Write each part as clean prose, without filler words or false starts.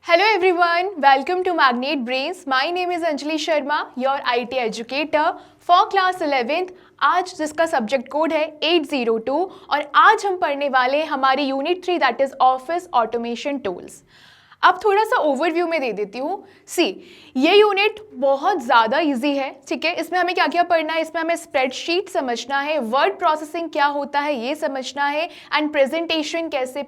Hello everyone, welcome to Magnet Brains. My name is Anjali Sharma, your IT educator for class 11th. आज जिसका subject code है 802 और आज हम पढ़ने वाले हैं हमारी unit 3 that is office automation tools. अब थोड़ा सा ओवरव्यू में दे देती हूँ। ये यूनिट बहुत ज़्यादा इजी है, ठीक है। इसमें हमें क्या क्या पढ़ना है, इसमें हमें स्प्रेडशीट समझना है, वर्ड प्रोसेसिंग क्या होता है ये समझना है, एंड प्रेजेंटेशन कैसे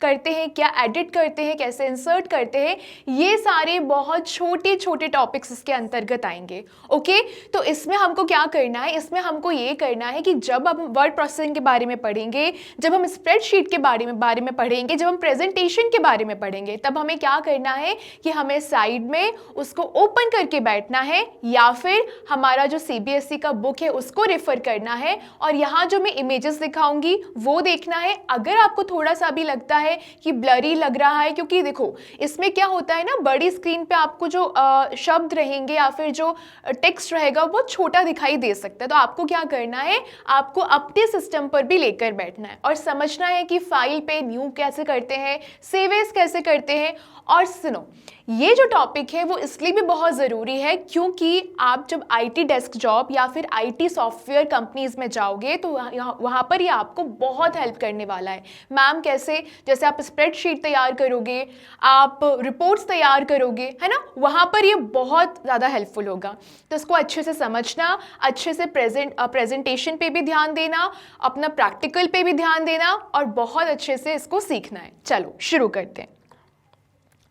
करते हैं, क्या एडिट करते हैं, कैसे इंसर्ट करते हैं, ये सारे बहुत छोटे छोटे टॉपिक्स इसके अंतर्गत आएंगे। ओके, तो इसमें हमको क्या करना है, इसमें हमको ये करना है कि जब हम वर्ड प्रोसेसिंग के बारे में पढ़ेंगे, जब हम स्प्रेडशीट के बारे में पढ़ेंगे, जब हम प्रेजेंटेशन के बारे में पढ़ेंगे, तब हमें क्या करना है कि हमें साइड में उसको ओपन करके बैठना है या फिर हमारा जो CBSE का बुक है उसको रेफर करना है और यहाँ जो मैं इमेजेस दिखाऊंगी वो देखना है। अगर आपको थोड़ा सा भी लगता है कि ब्लरी लग रहा है, क्योंकि देखो इसमें क्या होता है ना, बड़ी स्क्रीन पे आपको जो शब्द रहेंगे या फिर जो टेक्स्ट रहेगा वो छोटा दिखाई दे सकता है। तो आपको क्या करना है, आपको अपने सिस्टम पर भी लेकर बैठना है और समझना है कि फाइल पे न्यू कैसे करते हैं, सेव एज कैसे करते हैं। और सुनो, ये जो टॉपिक है वो इसलिए भी बहुत ज़रूरी है क्योंकि आप जब IT डेस्क जॉब या फिर IT सॉफ्टवेयर कंपनीज में जाओगे तो वहाँ पर ये आपको बहुत हेल्प करने वाला है। मैम कैसे, जैसे आप स्प्रेडशीट तैयार करोगे, आप रिपोर्ट्स तैयार करोगे, है ना, वहाँ पर ये बहुत ज़्यादा हेल्पफुल होगा। तो इसको अच्छे से समझना, अच्छे से प्रेजेंटेशन पे भी ध्यान देना, अपना प्रैक्टिकल पे भी ध्यान देना और बहुत अच्छे से इसको सीखना है। चलो शुरू करते हैं।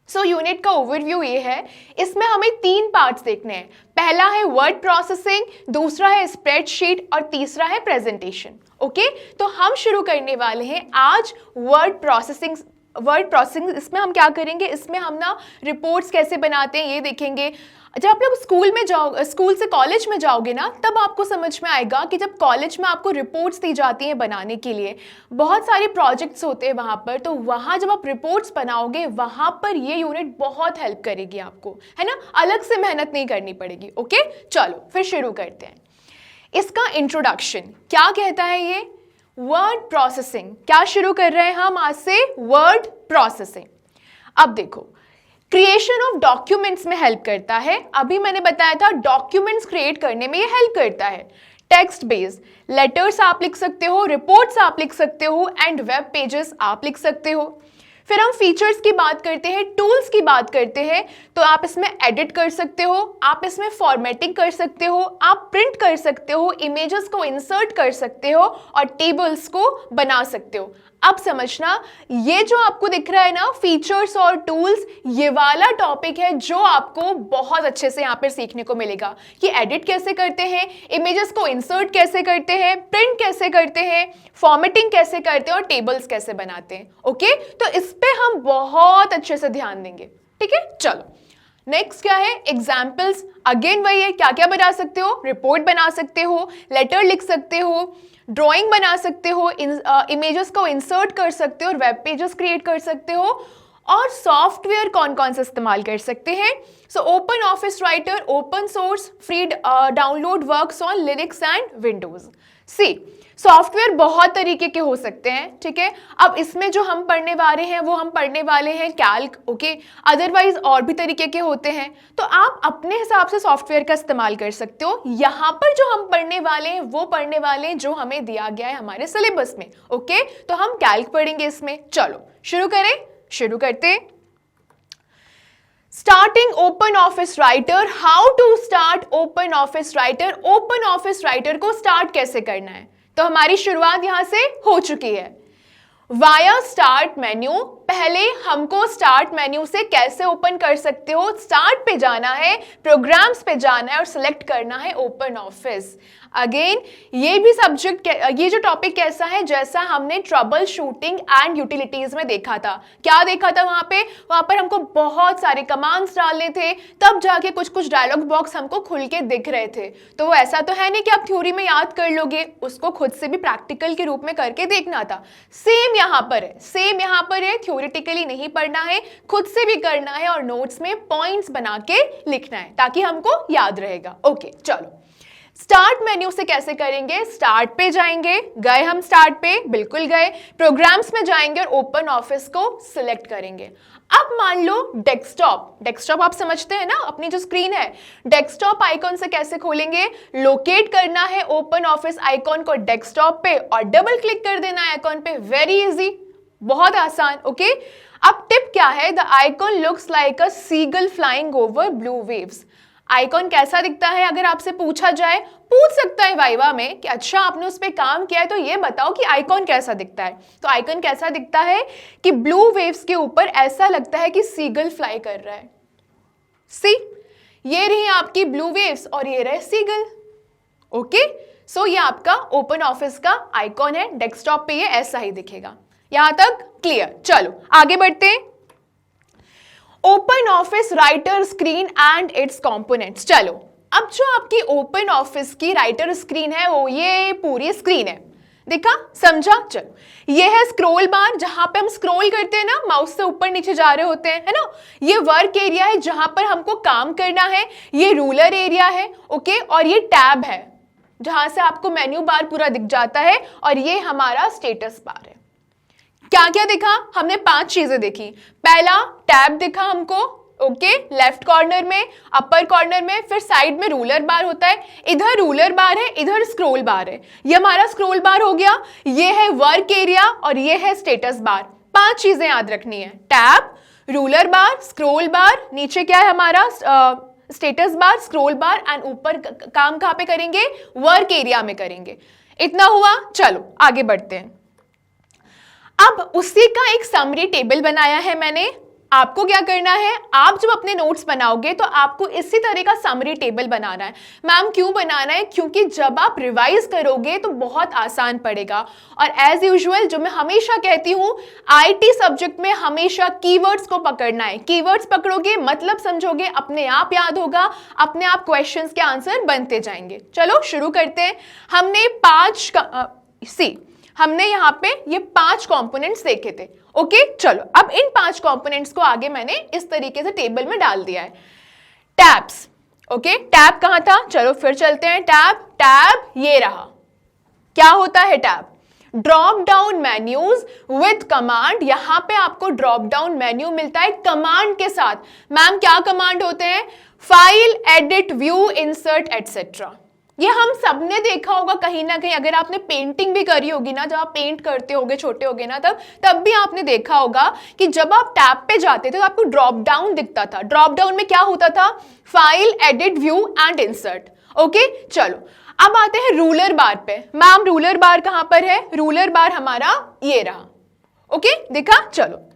यूनिट का ओवरव्यू ये है, इसमें हमें 3 पार्ट्स देखने हैं। पहला है वर्ड प्रोसेसिंग, दूसरा है स्प्रेडशीट और तीसरा है प्रेजेंटेशन। ओके, तो हम शुरू करने वाले हैं आज वर्ड प्रोसेसिंग। इसमें हम क्या करेंगे, इसमें हम ना रिपोर्ट्स कैसे बनाते हैं ये देखेंगे। जब आप लोग स्कूल से कॉलेज में जाओगे ना, तब आपको समझ में आएगा कि जब कॉलेज में आपको रिपोर्ट्स दी जाती हैं बनाने के लिए, बहुत सारे प्रोजेक्ट्स होते हैं वहाँ पर, तो वहाँ जब आप रिपोर्ट्स बनाओगे वहाँ पर ये यूनिट बहुत हेल्प करेगी आपको, है ना, अलग से मेहनत नहीं करनी पड़ेगी। ओके, चलो फिर शुरू करते हैं। इसका इंट्रोडक्शन क्या कहता है, ये वर्ड प्रोसेसिंग। क्या शुरू कर रहे हैं हम आज से, वर्ड प्रोसेसिंग। अब देखो, क्रिएशन ऑफ डॉक्यूमेंट्स में हेल्प करता है। अभी मैंने बताया था डॉक्यूमेंट्स क्रिएट करने में ये हेल्प करता है। टेक्स्ट बेस्ड लेटर्स आप लिख सकते हो, रिपोर्ट्स आप लिख सकते हो एंड वेब पेजेस आप लिख सकते हो। फिर हम फीचर्स की बात करते हैं, टूल्स की बात करते हैं, तो आप इसमें एडिट कर सकते हो, आप इसमें फॉर्मेटिंग कर सकते हो, आप प्रिंट कर सकते हो, इमेजेस को इंसर्ट कर सकते हो और टेबल्स को बना सकते हो। अब समझना, ये जो आपको दिख रहा है ना फीचर्स और टूल्स, ये वाला टॉपिक है जो आपको बहुत अच्छे से यहाँ पर सीखने को मिलेगा कि एडिट कैसे करते हैं, इमेजेस को इंसर्ट कैसे करते हैं, प्रिंट कैसे करते हैं, फॉर्मेटिंग कैसे करते हैं और टेबल्स कैसे बनाते हैं। ओके, तो इस पे हम बहुत अच्छे से ध्यान देंगे, ठीक है। चलो नेक्स्ट क्या है, एग्जाम्पल्स। अगेन वही है, क्या क्या बना सकते हो, रिपोर्ट बना सकते हो, लेटर लिख सकते हो, ड्राइंग बना सकते हो, इमेजेस को इंसर्ट कर सकते हो और वेब पेजेस क्रिएट कर सकते हो। और सॉफ्टवेयर कौन कौन से इस्तेमाल कर सकते हैं, open office writer, open source, free download, works on Linux and Windows. Software बहुत तरीके के हो सकते हैं, ठीक है। अब इसमें जो हम पढ़ने वाले हैं वो हम पढ़ने वाले हैं कैल्क, ओके। अदरवाइज और भी तरीके के होते हैं, तो आप अपने हिसाब से सॉफ्टवेयर का इस्तेमाल कर सकते हो। यहाँ पर जो हम पढ़ने वाले हैं वो पढ़ने वाले हैं जो हमें दिया गया है हमारे सिलेबस में। ओके, तो हम कैल्क पढ़ेंगे इसमें। चलो शुरू करते। Starting open office writer, how to start open office writer. Open office writer को स्टार्ट कैसे करना है, तो हमारी शुरुआत यहां से हो चुकी है। वाया स्टार्ट मेन्यू, पहले हमको स्टार्ट मेन्यू से कैसे ओपन कर सकते हो, स्टार्ट पे जाना है, प्रोग्राम्स पे जाना है और सिलेक्ट करना है ओपन ऑफिस। अगेन ये भी सब्जेक्ट, ये जो टॉपिक कैसा है, जैसा हमने ट्रबल शूटिंग एंड यूटिलिटीज में देखा था। क्या देखा था वहां पर हमको बहुत सारे कमांड्स डालने थे, तब जाके कुछ डायलॉग बॉक्स हमको खुल के दिख रहे थे। तो वो ऐसा तो है नहीं कि आप थ्योरी में याद कर लोगे, उसको खुद से भी प्रैक्टिकल के रूप में करके देखना था। सेम यहाँ पर है, थ्योरेटिकली नहीं पढ़ना है, खुद से भी करना है और नोट्स में पॉइंट्स बना के लिखना है ताकि हमको याद रहेगा। ओके, चलो स्टार्ट मेन्यू से कैसे करेंगे? स्टार्ट पे जाएंगे, गए हम स्टार्ट पे, बिल्कुल गए, प्रोग्राम्स में जाएंगे और ओपन ऑफिस को सिलेक्ट करेंगे। अब मान लो डेस्कटॉप आप समझते हैं ना, अपनी जो स्क्रीन है, डेस्कटॉप आइकॉन से कैसे खोलेंगे? लोकेट करना है ओपन ऑफिस आइकॉन को डेस्कटॉप पे और डबल क्लिक कर देना है आइकॉन पे। वेरी इजी, बहुत आसान। ओके, अब टिप क्या है? The icon looks like a seagull flying over blue waves. Icon कैसा दिखता है? अगर आपसे पूछा जाए, पूछ सकता है वाइवा में कि अच्छा आपने उस पर काम किया है तो ये बताओ कि आइकॉन कैसा दिखता है। तो आइकॉन कैसा दिखता है कि ब्लू वेव्स के ऊपर ऐसा लगता है कि सीगल फ्लाई कर रहा है। सी, ये रही आपकी ब्लू वेव्स और ये रहे सीगल। ओके, सो ये आपका ओपन ऑफिस का आइकॉन है, डेस्कटॉप पे ये ऐसा ही दिखेगा। यहां तक क्लियर? चलो आगे बढ़ते हैं। Open office writer screen and it's components. चलो, अब जो आपकी ओपन ऑफिस की राइटर स्क्रीन है वो ये पूरी स्क्रीन है, देखा, समझा? चलो, ये है स्क्रॉल बार, जहां पे हम स्क्रॉल करते हैं ना, माउस से ऊपर नीचे जा रहे होते हैं, है ना। ये वर्क एरिया है जहां पर हमको काम करना है। ये रूलर एरिया है, ओके, और ये टैब है जहां से आपको मेन्यू बार पूरा दिख जाता है, और ये हमारा स्टेटस बार है। क्या क्या दिखा हमने? 5 चीजें देखी। पहला, टैब दिखा हमको, ओके, लेफ्ट कॉर्नर में, अपर कॉर्नर में, फिर साइड में रूलर बार होता है, इधर रूलर बार है, इधर स्क्रॉल बार है। ये हमारा स्क्रॉल बार हो गया। ये है वर्क एरिया और ये है स्टेटस बार। 5 चीजें याद रखनी है, टैब, रूलर बार, स्क्रॉल बार, नीचे क्या है हमारा status bar, scroll bar, and ऊपर काम कहां पे करेंगे? वर्क एरिया में करेंगे। इतना हुआ। चलो आगे बढ़ते हैं। अब उसी का एक समरी टेबल बनाया है मैंने। आपको क्या करना है? आप जब अपने नोट्स बनाओगे तो आपको इसी तरह का समरी टेबल बनाना है। मैम क्यों बनाना है? क्योंकि जब आप रिवाइज करोगे तो बहुत आसान पड़ेगा। और एज यूजुअल जो मैं हमेशा कहती हूँ, आईटी सब्जेक्ट में हमेशा कीवर्ड्स को पकड़ना है। कीवर्ड्स पकड़ोगे, मतलब समझोगे, अपने आप याद होगा, अपने आप क्वेश्चंस के आंसर बनते जाएंगे। चलो शुरू करते हैं। हमने यहाँ पे ये 5 कंपोनेंट्स देखे थे। ओके, चलो अब इन 5 कंपोनेंट्स को आगे मैंने इस तरीके से टेबल में डाल दिया है। टैब्स, ओके, टैब कहाँ था? चलो फिर चलते हैं। टैब ये रहा। क्या होता है tab? Drop down menus with command. यहां पे आपको ड्रॉप डाउन मेन्यू मिलता है कमांड के साथ। मैम क्या कमांड होते हैं? File, edit, view, insert, etcetera. ये हम सबने देखा होगा कहीं ना कहीं। अगर आपने पेंटिंग भी करी होगी ना, जब आप पेंट करते होगे, छोटे होगे ना, तब भी आपने देखा होगा कि जब आप टैब पे जाते थे तो आपको ड्रॉप डाउन दिखता था। ड्रॉप डाउन में क्या होता था? File, edit, view and insert. Okay, चलो अब आते हैं रूलर बार पे। मैम रूलर बार कहां पर है? रूलर बार हमारा ये रहा। ओके, देखा? चलो,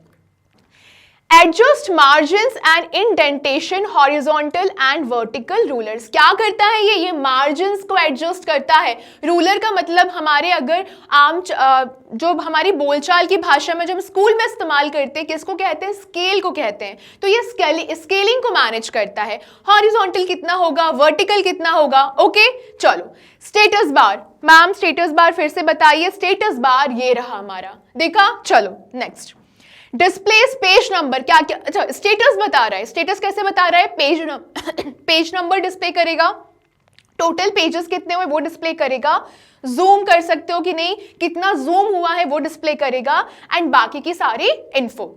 adjust margins and indentation horizontal and vertical rulers. क्या करता है ये मार्जिन्स को एडजस्ट करता है। रूलर का मतलब हमारे अगर आम जो हमारी बोलचाल की भाषा में जो हम स्कूल में इस्तेमाल करते हैं, किसको कहते हैं? स्केल को कहते हैं। तो ये स्केलिंग को मैनेज करता है। हॉरिजॉन्टल कितना होगा, वर्टिकल कितना होगा। ओके, चलो status bar. Ma'am status bar फिर से बताइए। स्टेटस बार ये रहा हमारा, देखा? चलो नेक्स्ट, डिस्प्लेस पेज नंबर। क्या क्या? अच्छा, स्टेटस बता रहा है। स्टेटस कैसे बता रहा है? पेज नंबर डिस्प्ले करेगा, टोटल पेजेस कितने हुए वो डिस्प्ले करेगा, जूम कर सकते हो कि नहीं, कितना जूम हुआ है वो डिस्प्ले करेगा, एंड बाकी की सारी इन्फो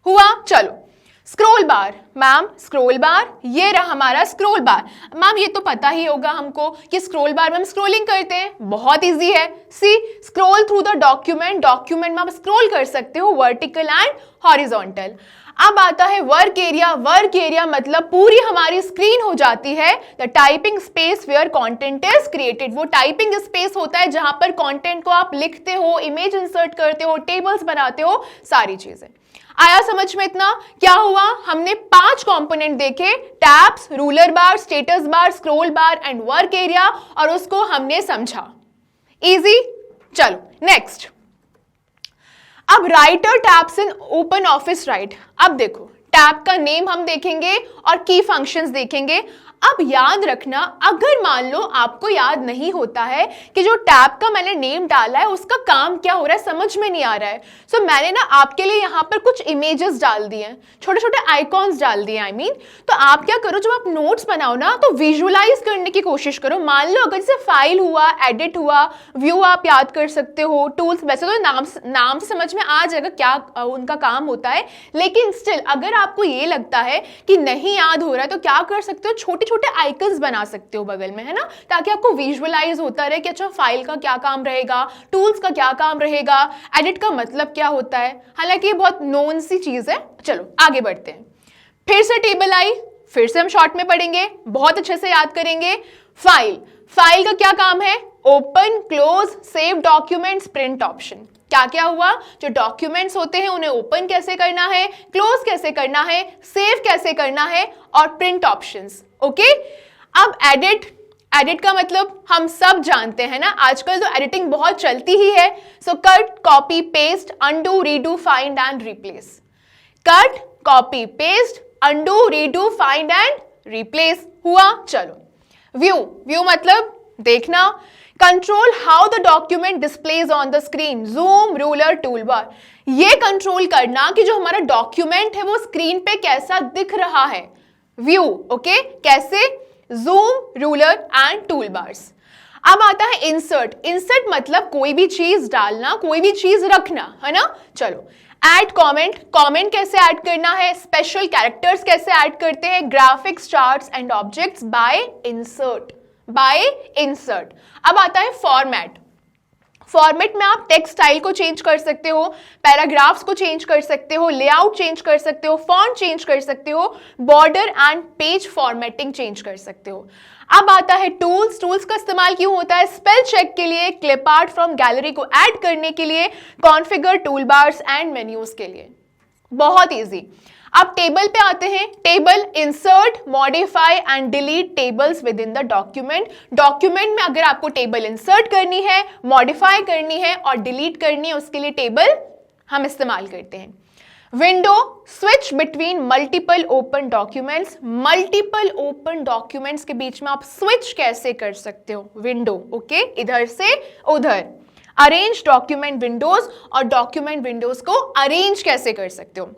हुआ। चलो स्क्रॉल बार। मैम स्क्रॉल बार ये रहा हमारा स्क्रॉल बार। मैम ये तो पता ही होगा हमको कि स्क्रॉल बार में हम स्क्रॉलिंग करते हैं। बहुत इजी है। See, scroll through the document. Document में आप स्क्रॉल कर सकते हो वर्टिकल एंड हॉरिजॉन्टल। अब आता है वर्क एरिया। वर्क एरिया मतलब पूरी हमारी स्क्रीन हो जाती है the typing space where content is created. वो टाइपिंग स्पेस होता है जहां पर कंटेंट को आप लिखते हो, इमेज इंसर्ट करते हो, टेबल्स बनाते हो, सारी चीजें। आया समझ में इतना? क्या हुआ? हमने 5 कंपोनेंट देखे, tabs, ruler bar, status bar, scroll bar and work area, और उसको हमने समझा। इजी। चलो नेक्स्ट, अब राइटर टैब्स इन ओपन ऑफिस राइट। अब देखो, टैब का नेम हम देखेंगे और की फंक्शंस देखेंगे। अब याद रखना, अगर मान लो आपको याद नहीं होता है कि जो टैब का मैंने नेम डाला है उसका काम क्या हो रहा है, समझ में नहीं आ रहा है, सो मैंने ना आपके लिए यहाँ पर कुछ इमेजेस डाल दिए हैं, छोटे छोटे आइकॉन्स डाल दिए आई मीन। तो आप क्या करो, जब आप नोट्स बनाओ ना तो विजुअलाइज करने की कोशिश करो। मान लो अगर जैसे फाइल हुआ, एडिट हुआ, व्यू आप याद कर सकते हो, टूल्स वैसे तो नाम से समझ में आ जाएगा क्या उनका काम होता है, लेकिन स्टिल अगर आपको ये लगता है कि नहीं याद हो रहा है तो क्या कर सकते हो, छोटे छोटे आइकन्स बना सकते हो बगल में, है ना, ताकि आपको विजुअलाइज होता रहे कि अच्छा फाइल का क्या काम रहेगा, टूल्स का क्या काम रहेगा, एडिट का मतलब क्या होता है। हालांकि ये बहुत नोन सी चीज है। चलो आगे बढ़ते हैं। फिर से टेबल आई, फिर से हम शॉर्ट में पढ़ेंगे, बहुत अच्छे से याद करेंगे। फाइल का क्या काम है, open, close, save documents, print option. क्या क्या हुआ, जो डॉक्यूमेंट्स होते हैं उन्हें ओपन कैसे करना है, क्लोज कैसे करना है, सेव कैसे करना है, और प्रिंट ऑप्शंस। ओके, अब एडिट का मतलब हम सब जानते हैं ना, आजकल तो एडिटिंग बहुत चलती ही है। So cut, copy, paste, undo, redo, find and replace. Cut, copy, paste, undo, redo, find and replace हुआ। चलो व्यू मतलब देखना, control how the document displays on the screen, zoom, ruler, tool bar. ये control करना कि जो हमारा document है वो स्क्रीन पे कैसा दिख रहा है, व्यू। ओके, कैसे, zoom, ruler and tool bars. अब आता है इंसर्ट मतलब कोई भी चीज डालना, कोई भी चीज रखना, है ना। चलो ऐड कमेंट कैसे ऐड करना है, स्पेशल कैरेक्टर्स कैसे ऐड करते हैं, graphics, charts and objects by insert. अब आता है फॉर्मेट में आप टेक्स्ट स्टाइल को चेंज कर सकते हो, पैराग्राफ्स को चेंज कर सकते हो, लेआउट चेंज कर सकते हो, फॉन्ट चेंज कर सकते हो, border and page formatting change कर सकते हो। अब आता है टूल्स का इस्तेमाल क्यों होता है, स्पेल चेक के लिए, क्लिप आर्ट फ्रॉम गैलरी को ऐड करने के लिए, configure, tool bars and menus के लिए। बहुत इजी। अब टेबल पे आते हैं। Table, insert, modify and delete tables with in the document में अगर आपको टेबल इंसर्ट करनी है, मॉडिफाई करनी है और डिलीट करनी है, उसके लिए टेबल हम इस्तेमाल करते हैं। Window, switch between multiple open documents के बीच में आप स्विच कैसे कर सकते हो, विंडो। ओके, इधर से उधर। अरेंज डॉक्यूमेंट विंडोज, और डॉक्यूमेंट विंडोज को अरेंज कैसे कर सकते हो।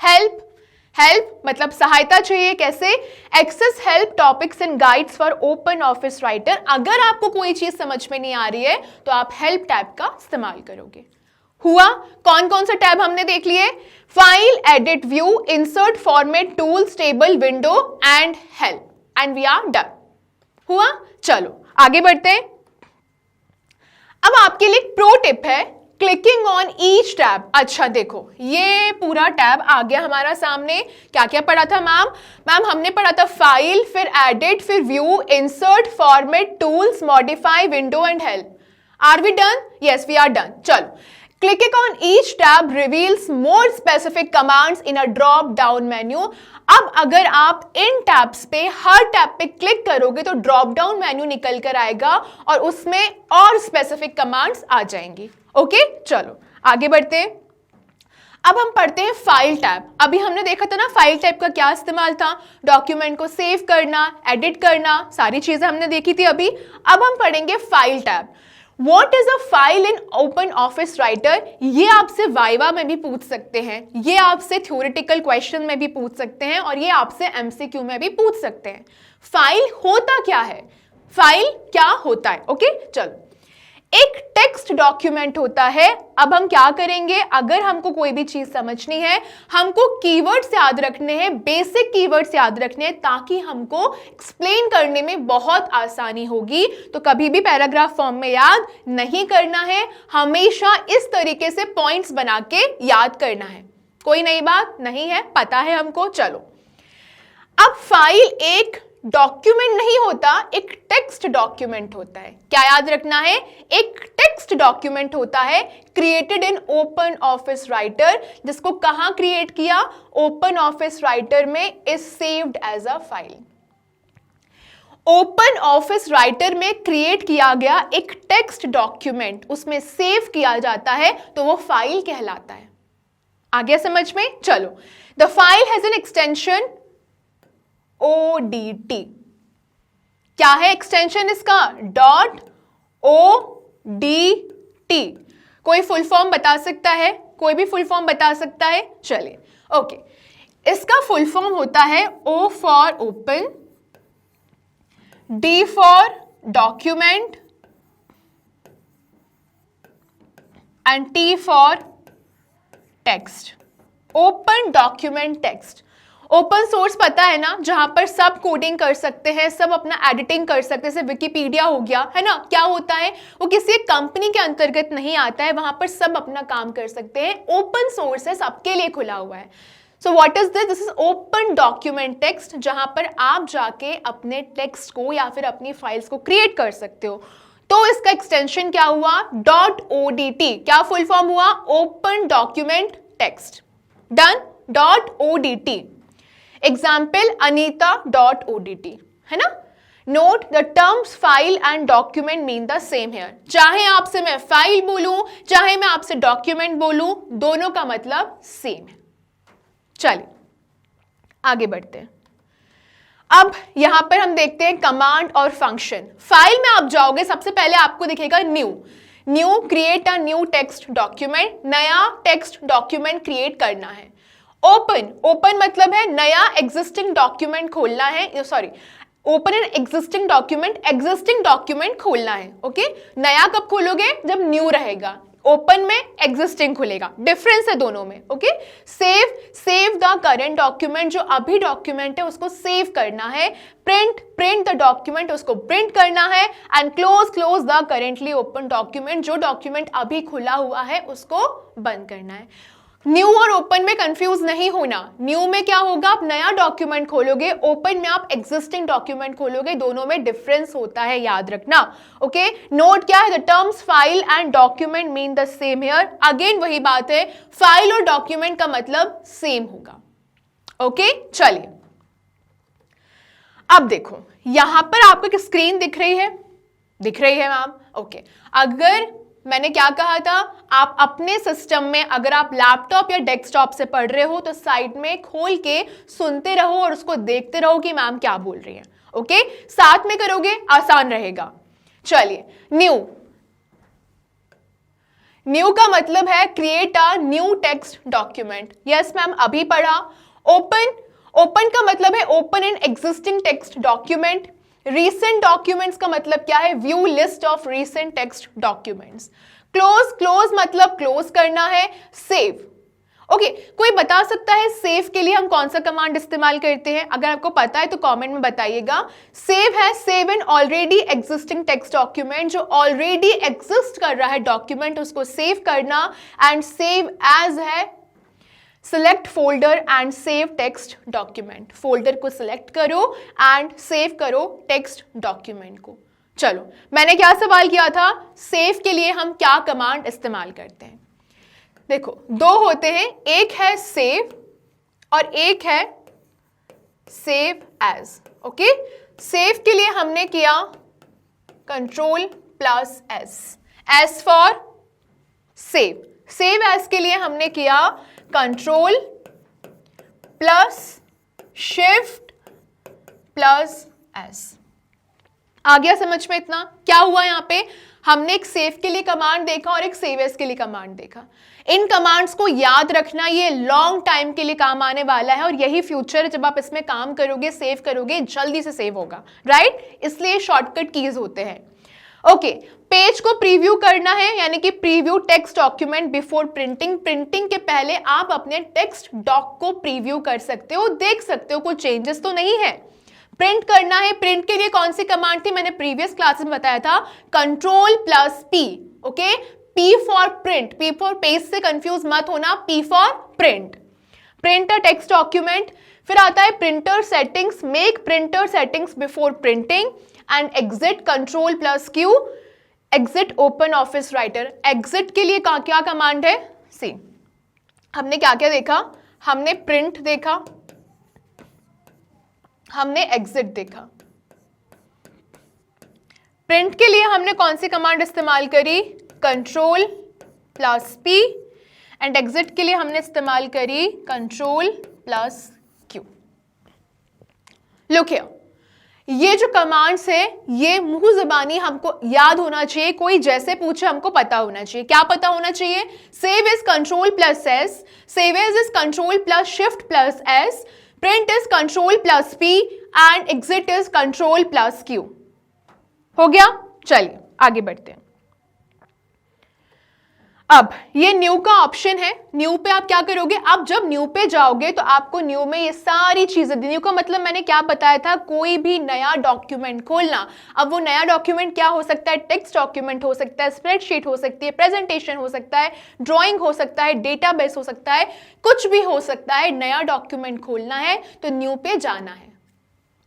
हेल्प मतलब सहायता चाहिए, कैसे, access help topics and guides for open office writer. अगर आपको कोई चीज समझ में नहीं आ रही है तो आप हेल्प टैब का इस्तेमाल करोगे। हुआ, कौन कौन से टैब हमने देख लिए, file, edit, view, insert, format, tools, table, window and help, and we are done. हुआ, चलो आगे बढ़ते हैं। अब आपके लिए प्रो टिप है, क्लिकिंग ऑन ईच टैब। अच्छा देखो, ये पूरा टैब आ गया हमारा सामने। क्या क्या पढ़ा था मैम हमने पढ़ा था फाइल, फिर एडिट, फिर view, insert, format, tools, modify, window and help. Are we done? Yes we are done. चलो, clicking on each tab reveals more specific commands in a drop down menu. अब अगर आप इन tabs पे, हर tab पे click करोगे तो drop down menu निकल कर आएगा और उसमें और स्पेसिफिक कमांड्स आ जाएंगी। ओके, चलो आगे बढ़ते हैं। अब हम पढ़ते हैं फाइल टैब। अभी हमने देखा था ना फाइल टैब का क्या इस्तेमाल था, डॉक्यूमेंट को सेव करना, एडिट करना, सारी चीजें हमने देखी थी अभी। अब हम पढ़ेंगे file tab. What is a file in open office writer? ये आपसे वाइवा में भी पूछ सकते हैं, ये आपसे थ्योरेटिकल क्वेश्चन में भी पूछ सकते हैं और ये आपसे एमसीक्यू में भी पूछ सकते हैं। फाइल होता क्या है, फाइल क्या होता है। ओके, चलो, एक टेक्स्ट डॉक्यूमेंट होता है। अब हम क्या करेंगे, अगर हमको कोई भी चीज समझनी है, हमको कीवर्ड्स याद रखने हैं, बेसिक कीवर्ड्स याद रखने हैं, ताकि हमको एक्सप्लेन करने में बहुत आसानी होगी। तो कभी भी पैराग्राफ फॉर्म में याद नहीं करना है, हमेशा इस तरीके से पॉइंट्स बना के याद करना है। कोई नई बात नहीं है, पता है हमको। चलो, अब फाइल एक डॉक्यूमेंट नहीं होता, एक टेक्स्ट डॉक्यूमेंट होता है। क्या याद रखना है, एक टेक्स्ट डॉक्यूमेंट होता है, created in open office writer, जिसको कहां क्रिएट किया, ओपन ऑफिस राइटर में, is saved as a file. Open office writer में क्रिएट किया गया एक टेक्स्ट डॉक्यूमेंट, उसमें सेव किया जाता है तो वो फाइल कहलाता है। आ गया समझ में? चलो, the file has an extension ODT। क्या है एक्सटेंशन इसका? .ODT। कोई फुल फॉर्म बता सकता है? कोई भी फुल फॉर्म बता सकता है? चलिए, ओके, इसका फुल फॉर्म होता है O for open, D for document and T for text. Open document text. Open source पता है ना, जहां पर सब कोडिंग कर सकते हैं, सब अपना एडिटिंग कर सकते हैं, जैसे विकिपीडिया हो गया है ना। क्या होता है, वो किसी एक कंपनी के अंतर्गत नहीं आता है, वहां पर सब अपना काम कर सकते हैं। ओपन सोर्स है, सबके लिए खुला हुआ है। So what is this? This is open document text, जहां पर आप जाके अपने टेक्स्ट को या फिर अपनी फाइल्स को क्रिएट कर सकते हो। तो इसका एक्सटेंशन क्या हुआ? .ODT। क्या फुल फॉर्म हुआ? Open document text. Done. .ODT। Example Anita.ODT, है ना। Note the terms file and document mean the same here. चाहे आपसे मैं फाइल बोलूं, चाहे मैं आपसे डॉक्यूमेंट बोलूं, दोनों का मतलब सेम है। चलिए आगे बढ़ते हैं। अब यहां पर हम देखते हैं कमांड और फंक्शन। फाइल में आप जाओगे, सबसे पहले आपको दिखेगा new create a new text document. नया टेक्स्ट डॉक्यूमेंट क्रिएट करना है। ओपन मतलब है नया एग्जिस्टिंग डॉक्यूमेंट खोलना है, sorry, open an existing document खोलना है। ओके, नया कब खोलोगे? जब न्यू रहेगा। ओपन में एग्जिस्टिंग खुलेगा, डिफरेंस है दोनों में। Okay, save the current document, जो अभी डॉक्यूमेंट है उसको सेव करना है। प्रिंट द डॉक्यूमेंट, उसको प्रिंट करना है। And close the currently open document, जो डॉक्यूमेंट अभी खुला हुआ है उसको बंद करना है। न्यू और ओपन में कंफ्यूज नहीं होना। न्यू में क्या होगा? आप नया डॉक्यूमेंट खोलोगे, ओपन में आप एग्जिस्टिंग डॉक्यूमेंट खोलोगे, दोनों में डिफरेंस होता है, याद रखना। ओके, नोट क्या है? The terms file and document mean the same here. Again वही बात है, फाइल और डॉक्यूमेंट का मतलब सेम होगा। ओके, चलिए अब देखो, यहां पर आपको एक स्क्रीन दिख रही है मैम। ओके, अगर मैंने क्या कहा था, आप अपने सिस्टम में अगर आप लैपटॉप या डेस्कटॉप से पढ़ रहे हो तो साइड में खोल के सुनते रहो और उसको देखते रहो कि मैम क्या बोल रही है। ओके, साथ में करोगे आसान रहेगा। चलिए, न्यू का मतलब है create a new text document. Yes ma'am, अभी पढ़ा। ओपन का मतलब है open an existing text document. Recent documents का मतलब क्या है? View list of recent text documents. Close मतलब क्लोज करना है। सेव, ओके, कोई बता सकता है सेव के लिए हम कौन सा कमांड इस्तेमाल करते हैं? अगर आपको पता है तो कमेंट में बताइएगा। सेव है save an already existing text document, जो ऑलरेडी एग्जिस्ट कर रहा है डॉक्यूमेंट उसको सेव करना। एंड सेव एज है select folder and save text document. Folder को सिलेक्ट करो एंड सेव करो टेक्स्ट डॉक्यूमेंट को। चलो, मैंने क्या सवाल किया था? सेव के लिए हम क्या कमांड इस्तेमाल करते हैं? देखो, दो होते हैं, एक है सेव और एक है सेव एज। ओके, सेव के लिए हमने किया Ctrl+S, S for save. Save as के लिए हमने किया Ctrl+Shift+S। आ गया समझ में इतना? क्या हुआ यहां पे? हमने एक सेव के लिए कमांड देखा और एक सेव एज के लिए कमांड देखा। इन कमांड्स को याद रखना, ये लॉन्ग टाइम के लिए काम आने वाला है और यही फ्यूचर, जब आप इसमें काम करोगे, सेव करोगे, जल्दी से सेव होगा, राइट? इसलिए शॉर्टकट कीज होते हैं। ओके, पेज को प्रीव्यू करना है, यानी कि preview text document before printing. Printing के पहले आप अपने टेक्स्ट डॉक को प्रीव्यू कर सकते हो, देख सकते हो कोई चेंजेस तो नहीं है। प्रिंट करना है, प्रिंट के लिए कौन सी कमांड थी? मैंने प्रीवियस क्लासेस में बताया था, Ctrl+P। Okay, P for print, P for page से कंफ्यूज मत होना, P for print. Print a text document. फिर आता है printer settings, make printer settings before printing and exit Ctrl+Q, exit open office writer. Exit के लिए क्या command है? सी, हमने क्या क्या देखा? हमने प्रिंट देखा, हमने एग्जिट देखा। प्रिंट के लिए हमने कौन सी कमांड इस्तेमाल करी? Ctrl+P एंड एग्जिट के लिए हमने इस्तेमाल करी control plus Q. Look here, ये जो कमांड्स है ये मुंह ज़बानी हमको याद होना चाहिए, कोई जैसे पूछे हमको पता होना चाहिए। क्या पता होना चाहिए? Save is control plus S, save as is control plus shift plus S, print is control plus P and exit is control plus Q. हो गया? चलिए आगे बढ़ते हैं। अब ये न्यू का ऑप्शन है, न्यू पे आप क्या करोगे? आप जब न्यू पे जाओगे तो आपको न्यू में ये सारी चीजें, न्यू का मतलब मैंने क्या बताया था, कोई भी नया डॉक्यूमेंट खोलना। अब वो नया डॉक्यूमेंट क्या हो सकता है? टेक्स्ट डॉक्यूमेंट हो सकता है, स्प्रेडशीट हो सकती है, प्रेजेंटेशन हो सकता है, ड्राइंग हो सकता है, डेटाबेस हो सकता है, कुछ भी हो सकता है। नया डॉक्यूमेंट खोलना है तो न्यू पे जाना है।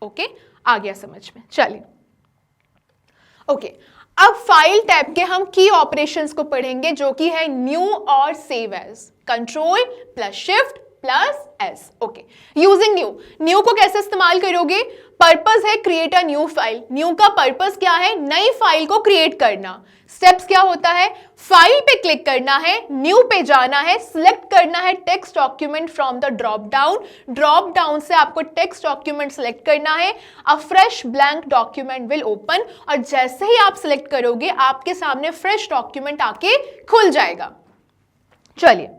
ओके, आ गया समझ में? चलिए ओके, अब फाइल टैब के हम की ऑपरेशंस को पढ़ेंगे जो कि है न्यू और save as, control plus shift plus S. Okay, using new, new को कैसे इस्तेमाल करोगे? पर्पस है create a new file. New का पर्पस क्या है? नई फाइल को क्रिएट करना। स्टेप्स क्या होता है? फाइल पे क्लिक करना है, न्यू पे जाना है, सिलेक्ट करना है text document from the drop down, drop down से आपको टेक्स्ट डॉक्यूमेंट सिलेक्ट करना है, अ fresh blank document will open, और जैसे ही आप सिलेक्ट करोगे आपके सामने फ्रेश डॉक्यूमेंट आके खुल जाएगा। चलिए,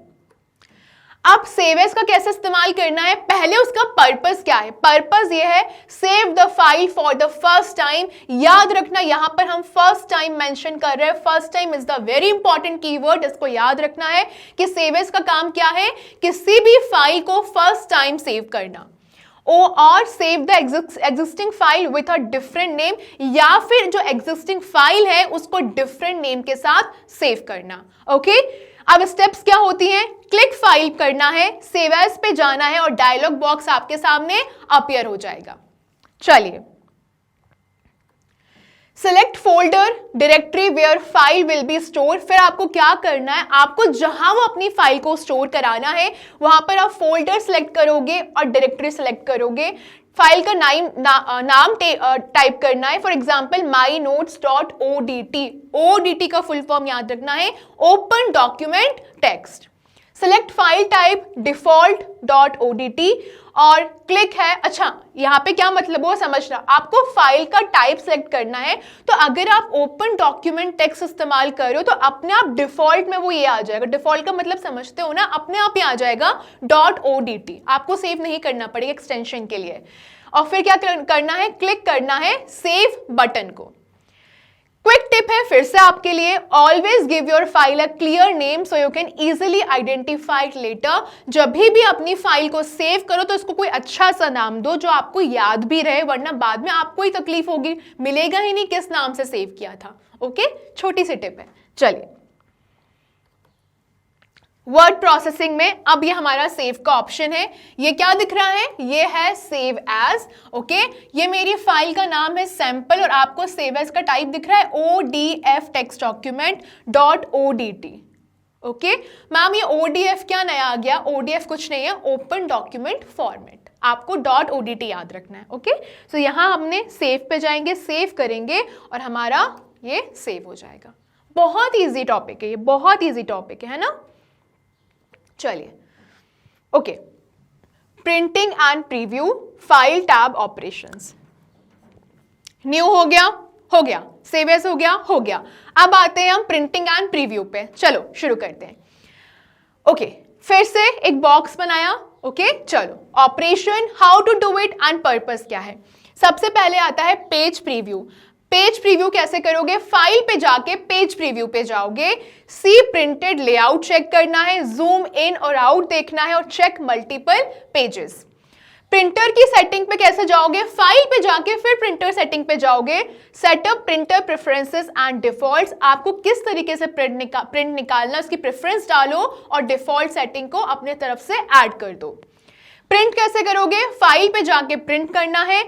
अब सेव एज का कैसे इस्तेमाल करना है? पहले उसका पर्पस क्या है? पर्पस ये है save the file for the first time. याद रखना, यहां पर हम फर्स्ट टाइम मेंशन कर रहे हैं। First time is the very important keyword, इसको याद रखना है कि सेव एज का काम क्या है? किसी भी फाइल को फर्स्ट टाइम सेव करना, और save the existing file with a different name, या फिर जो एग्जिस्टिंग फाइल है उसको डिफरेंट नेम के साथ सेव करना। ओके, अब स्टेप्स क्या होती हैं? क्लिक फाइल करना है, सेव एज पे जाना है और डायलॉग बॉक्स आपके सामने अपीयर हो जाएगा। चलिए, select folder directory where file will be store. फिर आपको क्या करना है? आपको जहां वो अपनी फाइल को स्टोर कराना है वहां पर आप फोल्डर सिलेक्ट करोगे और डायरेक्टरी सिलेक्ट करोगे। फाइल का नाम टाइप करना है, फॉर एग्जाम्पल mynotes:odt। ओडीटी का फुल फॉर्म याद रखना है, open document text. Select file type default.odt और क्लिक है। अच्छा, यहाँ पे क्या मतलब हो समझना, आपको फाइल का टाइप सेलेक्ट करना है। तो अगर आप ओपन डॉक्यूमेंट टेक्स्ट इस्तेमाल कर रहे हो तो अपने आप डिफॉल्ट में वो ये आ जाएगा। डिफॉल्ट का मतलब समझते हो ना, अपने आप ही आ जाएगा .odt। आपको सेव नहीं करना पड़ेगा एक्सटेंशन के लिए। और फिर क्या करना है? क्लिक करना है सेव बटन को। क्विक टिप है फिर से आपके लिए, always give your file a clear name so you can easily identify it later. जब भी अपनी फाइल को सेव करो तो इसको कोई अच्छा सा नाम दो जो आपको याद भी रहे, वरना बाद में आपको ही तकलीफ होगी, मिलेगा ही नहीं किस नाम से सेव किया था। ओके, छोटी सी टिप है। चलिए, वर्ड प्रोसेसिंग में अब ये हमारा सेव का ऑप्शन है। ये क्या दिख रहा है? ये है सेव एज। ओके, ये मेरी फाइल का नाम है सैंपल और आपको सेव एज का टाइप दिख रहा है ODF text document .odt। Okay ma'am, ये ODF क्या नया आ गया? ODF कुछ नहीं है, ओपन डॉक्यूमेंट फॉर्मेट। आपको .odt याद रखना है। ओके, तो यहां हमने सेव पे जाएंगे, सेव करेंगे और हमारा ये सेव हो जाएगा। बहुत ईजी टॉपिक है ये, बहुत ईजी टॉपिक है ना। चलिए, okay, printing and preview file tab operations. New हो गया, हो गया, सेव एज हो गया, हो गया। अब आते हैं हम प्रिंटिंग एंड प्रीव्यू पे। चलो शुरू करते हैं। ओके, फिर से एक बॉक्स बनाया। ओके, चलो, operation, how to do it and purpose क्या है। सबसे पहले आता है पेज प्रीव्यू। पेज प्रीव्यू कैसे करोगे? फाइल पे जाके पेज प्रीव्यू पे जाओगे, सी प्रिंटेड लेआउट चेक करना है, जूम इन और आउट देखना है और चेक मल्टीपल पेजेस। प्रिंटर की सेटिंग पे कैसे जाओगे? फाइल पे जाके फिर प्रिंटर सेटिंग पे जाओगे, setup printer preferences and defaults. आपको किस तरीके से प्रिंट निकालना, उसकी प्रेफरेंस डालो और डिफॉल्ट सेटिंग को अपने तरफ से ऐड कर दो। प्रिंट कैसे करोगे? फाइल पे जाके प्रिंट करना है,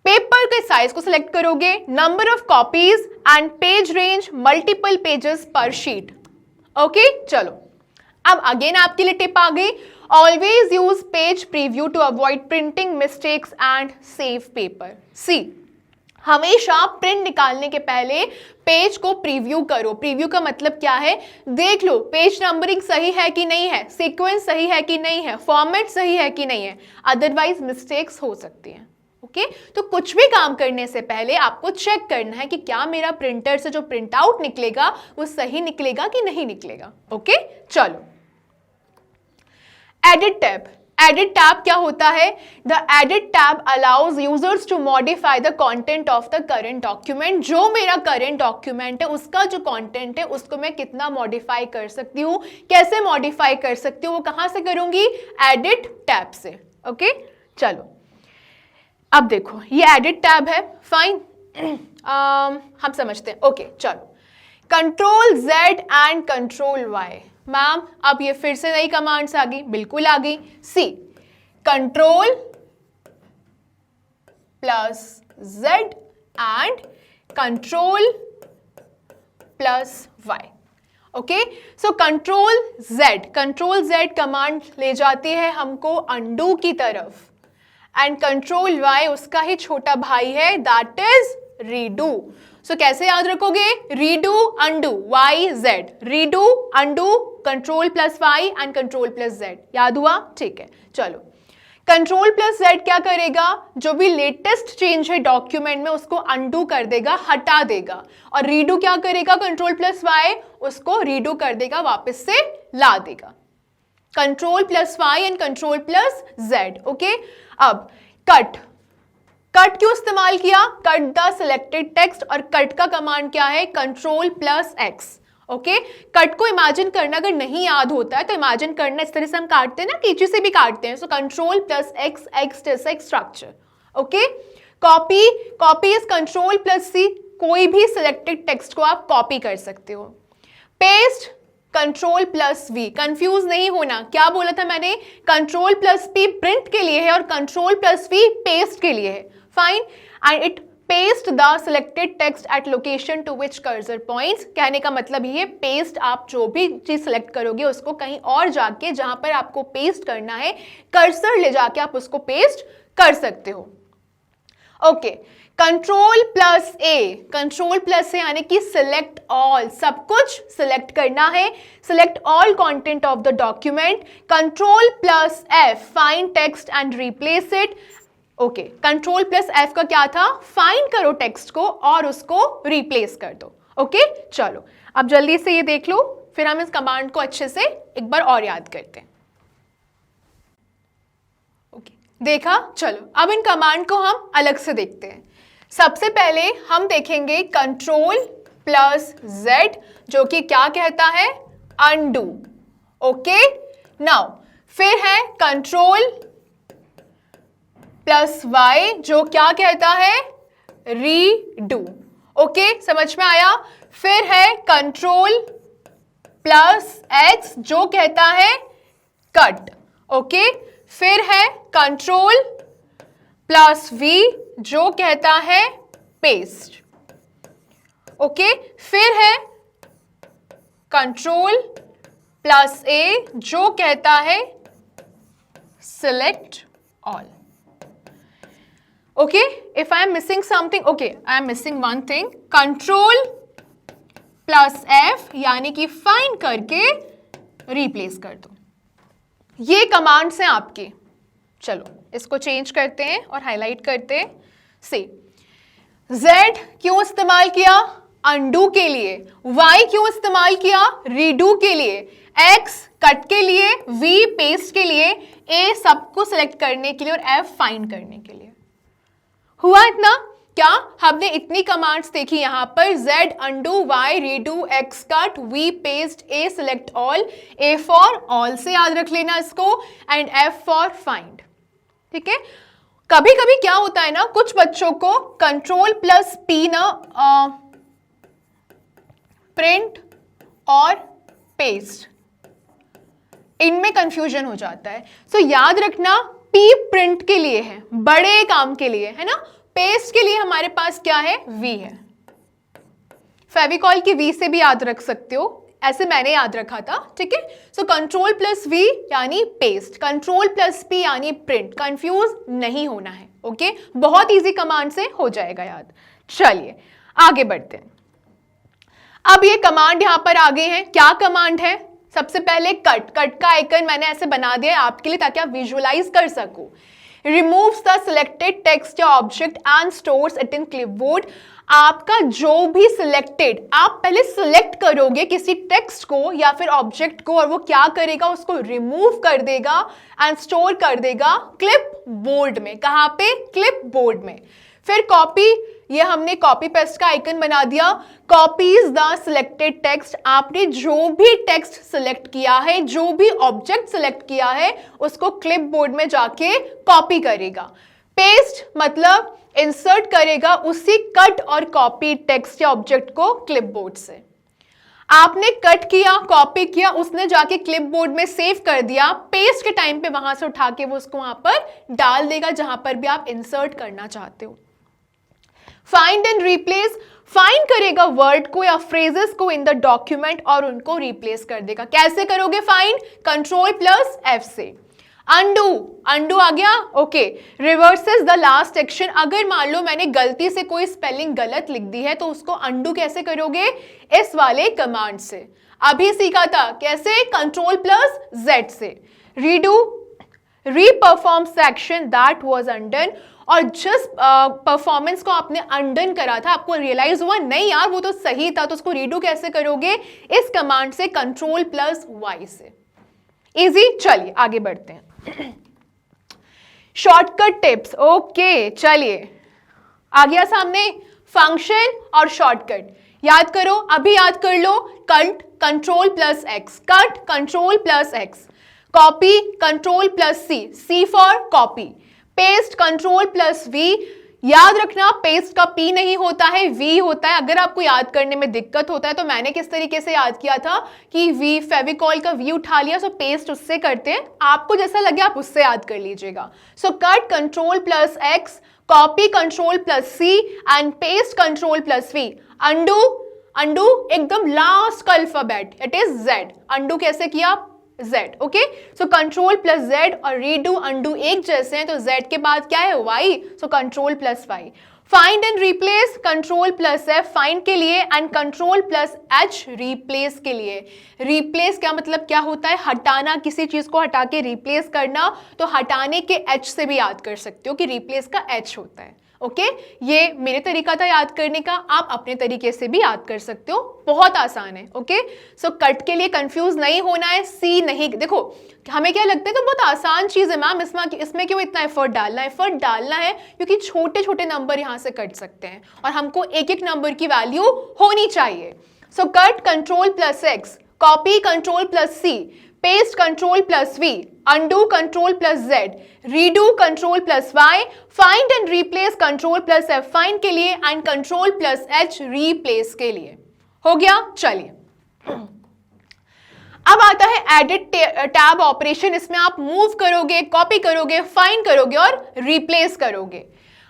पेपर के साइज को सिलेक्ट करोगे, number of copies and page range, multiple pages पर शीट। ओके, चलो, अब अगेन आपके लिए टिप आ गई, always use page preview to avoid printing mistakes and save paper. See, हमेशा प्रिंट निकालने के पहले पेज को प्रीव्यू करो। प्रीव्यू का मतलब क्या है, देख लो पेज नंबरिंग सही है कि नहीं है, सीक्वेंस सही है कि नहीं है, फॉर्मेट सही है कि नहीं है, अदरवाइज मिस्टेक्स हो सकती हैं। ओके तो कुछ भी काम करने से पहले आपको चेक करना है कि क्या मेरा प्रिंटर से जो प्रिंट आउट निकलेगा वो सही निकलेगा कि नहीं निकलेगा। ओके चलो, एडिट टैब। एडिट टैब क्या होता है? The edit tab allows users to modify the content of the current document. जो मेरा करेंट डॉक्यूमेंट है उसका जो कंटेंट है उसको मैं कितना मॉडिफाई कर सकती हूँ, कैसे मॉडिफाई कर सकती हूँ, वो कहां से करूंगी? एडिट टैब से। ओके चलो अब देखो ये एडिट टैब है, फाइन हम समझते हैं। ओके चलो, control Z and control Y। Ma'am अब ये फिर से नई कमांड्स आ गई, बिल्कुल आ गई। C control plus Z and control plus Y। Okay so control Z command ले जाती है हमको अंडू की तरफ, एंड कंट्रोल Y उसका ही छोटा भाई है, दैट इज रीडू। सो कैसे याद रखोगे? Redo undo YZ, redo undo control plus Y and control plus Z। याद हुआ? ठीक है चलो, कंट्रोल प्लस Z क्या करेगा? जो भी लेटेस्ट चेंज है डॉक्यूमेंट में उसको अंडू कर देगा, हटा देगा। और रीडू क्या करेगा? कंट्रोल प्लस Y उसको रीडू कर देगा, वापस से ला देगा। Control plus Y and control plus Z। Okay अब कट क्यों इस्तेमाल किया? कट द सिलेक्टेड टेक्स्ट, और कट का कमांड क्या है? Control plus X। Okay cut को इमेजिन करना अगर नहीं याद होता है तो इमेजिन करना इस तरह से हम काटते हैं ना, कैंची से भी काटते हैं। सो कंट्रोल प्लस X, X जैसा एक structure. Okay copy is control plus C, कोई भी सिलेक्टेड टेक्स्ट को आप कॉपी कर सकते हो। Paste control plus V, confuse नहीं होना, क्या बोला था मैंने? कंट्रोल प्लस P प्रिंट के लिए है और कंट्रोल प्लस V पेस्ट के लिए है। Fine, and it paste the selected text at location to which cursor points. कहने का मतलब ये पेस्ट, आप जो भी चीज सिलेक्ट करोगे उसको कहीं और जाके जहां पर आपको पेस्ट करना है, कर्सर ले जाके आप उसको पेस्ट कर सकते हो। ओके कंट्रोल प्लस ए यानी कि सिलेक्ट ऑल, सब कुछ सिलेक्ट करना है, select all content of the document. Control plus F find text and replace it. Okay control plus F का क्या था? फाइंड करो टेक्स्ट को और उसको रिप्लेस कर दो। ओके चलो अब जल्दी से ये देख लो, फिर हम इस कमांड को अच्छे से एक बार और याद करते हैं। ओके देखा, चलो अब इन कमांड को हम अलग से देखते हैं। सबसे पहले हम देखेंगे कंट्रोल प्लस Z जो कि क्या कहता है? अनडू। ओके नाउ फिर है कंट्रोल प्लस Y जो क्या कहता है? रीडू। ओके समझ में आया? फिर है कंट्रोल प्लस X जो कहता है कट। ओके फिर है कंट्रोल प्लस V जो कहता है पेस्ट। ओके फिर है कंट्रोल प्लस A जो कहता है select all. Okay if I am missing something, okay I am missing one thing, control plus F यानी कि फाइंड करके रिप्लेस कर दो। ये कमांड्स हैं आपके। चलो इसको चेंज करते हैं और हाईलाइट करते हैं। से Z क्यों इस्तेमाल किया? अनडू के लिए। Y क्यों इस्तेमाल किया? रीडू के लिए। X कट के लिए, V पेस्ट के लिए, A सबको सिलेक्ट करने के लिए और F फाइंड करने के लिए। हुआ इतना? क्या हमने इतनी कमांड्स देखी यहां पर? Z undo, Y redo, X cut, V paste, A select all, A for all से याद रख लेना इसको, एंड F फॉर फाइंड। ठीक है, कभी कभी क्या होता है ना, कुछ बच्चों को कंट्रोल प्लस P ना प्रिंट और पेस्ट इनमें कंफ्यूजन हो जाता है। सो याद रखना P प्रिंट के लिए है, बड़े काम के लिए है ना, पेस्ट के लिए हमारे पास क्या है? V है। फेविकॉल की V से भी याद रख सकते हो, ऐसे मैंने याद रखा था, ठीक है। सो कंट्रोल प्लस वी यानी पेस्ट, कंट्रोल प्लस पी यानी प्रिंट, कंफ्यूज नहीं होना है, ओके। बहुत इजी कमांड से हो जाएगा याद। चलिए आगे बढ़ते हैं। अब ये कमांड यहां पर आगे है, क्या कमांड है? सबसे पहले कट का आइकन मैंने ऐसे बना दिया है आपके लिए ताकि आप विजुअलाइज कर सको। रिमूव्स द सिलेक्टेड टेक्स्ट या object and stores it in clipboard. आपका जो भी सिलेक्टेड, आप पहले सिलेक्ट करोगे किसी टेक्स्ट को या फिर ऑब्जेक्ट को, और वो क्या करेगा, उसको रिमूव कर देगा एंड स्टोर कर देगा क्लिप बोर्ड में। कहां पे? क्लिप बोर्ड में। फिर कॉपी, ये हमने कॉपी पेस्ट का आइकन बना दिया। कॉपीज द सिलेक्टेड टेक्स्ट, आपने जो भी टेक्स्ट सिलेक्ट किया है, जो भी ऑब्जेक्ट सिलेक्ट किया है, उसको क्लिप बोर्ड में जाके कॉपी करेगा। पेस्ट मतलब इंसर्ट करेगा उसी कट और कॉपी टेक्स्ट या ऑब्जेक्ट को क्लिप बोर्ड से। आपने कट किया, कॉपी किया, उसने जाके क्लिप बोर्ड में सेव कर दिया। पेस्ट के टाइम पे वहां से उठा के वो उसको वहां पर डाल देगा जहां पर भी आप इंसर्ट करना चाहते हो। फाइंड एंड रिप्लेस, फाइंड करेगा वर्ड को या फ्रेजेस को इन द डॉक्यूमेंट और उनको रिप्लेस कर देगा। कैसे करोगे फाइंड? कंट्रोल प्लस एफ से। अंडू आ गया, okay. Reverses the last action, अगर मान लो मैंने गलती से कोई स्पेलिंग गलत लिख दी है तो उसको अंडू कैसे करोगे? इस वाले कमांड से। अभी सीखा था कैसे? कंट्रोल प्लस जेड से। Redo, reperforms action that was undone, और जिस परफॉर्मेंस को आपने अनडन करा था आपको रियलाइज हुआ नहीं यार वो तो सही था, तो उसको रीडू कैसे करोगे? इस कमांड से, कंट्रोल प्लस वाई से। इजी। चलिए आगे बढ़ते हैं। Shortcut tips, okay. चलिए आ गया सामने फंक्शन और शॉर्टकट। याद करो, अभी याद कर लो। Cut control plus X, cut control plus X. Copy control plus C, C for copy. Paste control plus V. याद रखना पेस्ट का पी नहीं होता है, वी होता है। अगर आपको याद करने में दिक्कत होता है तो मैंने किस तरीके से याद किया था कि वी, फेविकॉल का वी उठा लिया, सो पेस्ट उससे करते हैं। आपको जैसा लगे आप उससे याद कर लीजिएगा। So cut control plus X, copy control plus C and paste control plus V. Undo, undo एकदम लास्ट का alphabet, it is Z. Undo कैसे किया? Z, okay. So control plus Z और रीडू अंडू एक जैसे हैं, तो Z के बाद क्या है? Y, so control plus Y। Find and replace, control plus F find के लिए and control plus H replace के लिए। रिप्लेस क्या मतलब क्या होता है? हटाना, किसी चीज को हटा के रिप्लेस करना। तो हटाने के H से भी याद कर सकते हो कि रिप्लेस का H होता है, ओके। ये मेरे तरीका था याद करने का, आप अपने तरीके से भी याद कर सकते हो, बहुत आसान है, ओके। सो कट के लिए कंफ्यूज नहीं होना है, सी नहीं। देखो हमें क्या लगता है तो बहुत आसान चीज है मैम, इसमें क्यों इतना एफर्ट डालना है? एफर्ट डालना है क्योंकि छोटे छोटे नंबर यहां से कट सकते हैं और हमको एक एक नंबर की वैल्यू होनी चाहिए। So cut control plus X, copy control plus C, paste control plus V, undo control plus Z, redo control plus Y, find and replace control plus F find के लिए and control plus H replace के लिए। हो गया। चलिए अब आता है एडिट टैब ऑपरेशन। इसमें आप मूव करोगे, कॉपी करोगे, फाइंड करोगे और रिप्लेस करोगे।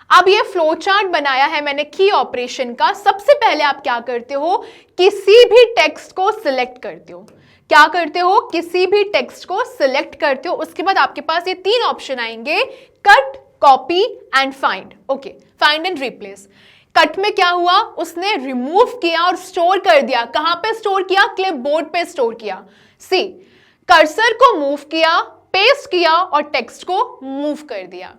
अब ये फ्लो चार्ट बनाया है मैंने की ऑपरेशन का। सबसे पहले आप क्या करते हो? किसी भी टेक्स्ट को सिलेक्ट करते हो। क्या करते हो? किसी भी टेक्स्ट को सिलेक्ट करते हो। उसके बाद आपके पास ये तीन ऑप्शन आएंगे, cut, copy and find, okay. Find and replace. Cut में क्या हुआ? उसने रिमूव किया और स्टोर कर दिया। कहां पे स्टोर किया? क्लिप बोर्ड पे स्टोर किया। सी, कर्सर को मूव किया, पेस्ट किया और टेक्स्ट को मूव कर दिया।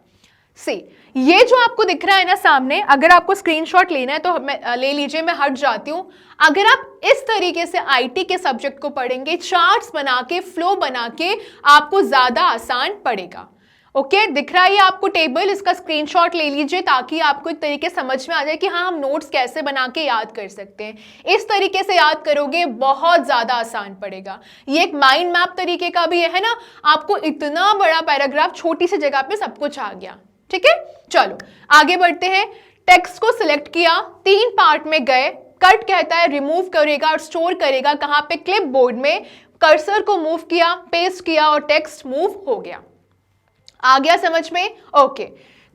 सी, ये जो आपको दिख रहा है ना सामने, अगर आपको स्क्रीनशॉट लेना है तो ले लीजिए, मैं हट जाती हूं। अगर आप इस तरीके से आईटी के सब्जेक्ट को पढ़ेंगे, चार्ट्स बना के, फ्लो बना के, आपको ज्यादा आसान पड़ेगा, ओके। दिख रहा है ये आपको टेबल, इसका स्क्रीनशॉट ले लीजिए ताकि आपको एक तरीके समझ में आ जाए कि हाँ हम नोट्स कैसे बना के याद कर सकते हैं। इस तरीके से याद करोगे बहुत ज्यादा आसान पड़ेगा। ये एक माइंड मैप तरीके का भी है ना, आपको इतना बड़ा पैराग्राफ छोटी सी जगह पे सब कुछ आ गया, ठीक है। चलो आगे बढ़ते हैं। टेक्स्ट को सिलेक्ट किया, तीन पार्ट में गए। कट कहता है रिमूव करेगा और स्टोर करेगा, कहां पे? क्लिप बोर्ड में। कर्सर को मूव किया, पेस्ट किया और टेक्स्ट मूव हो गया। आ गया समझ में? ओके।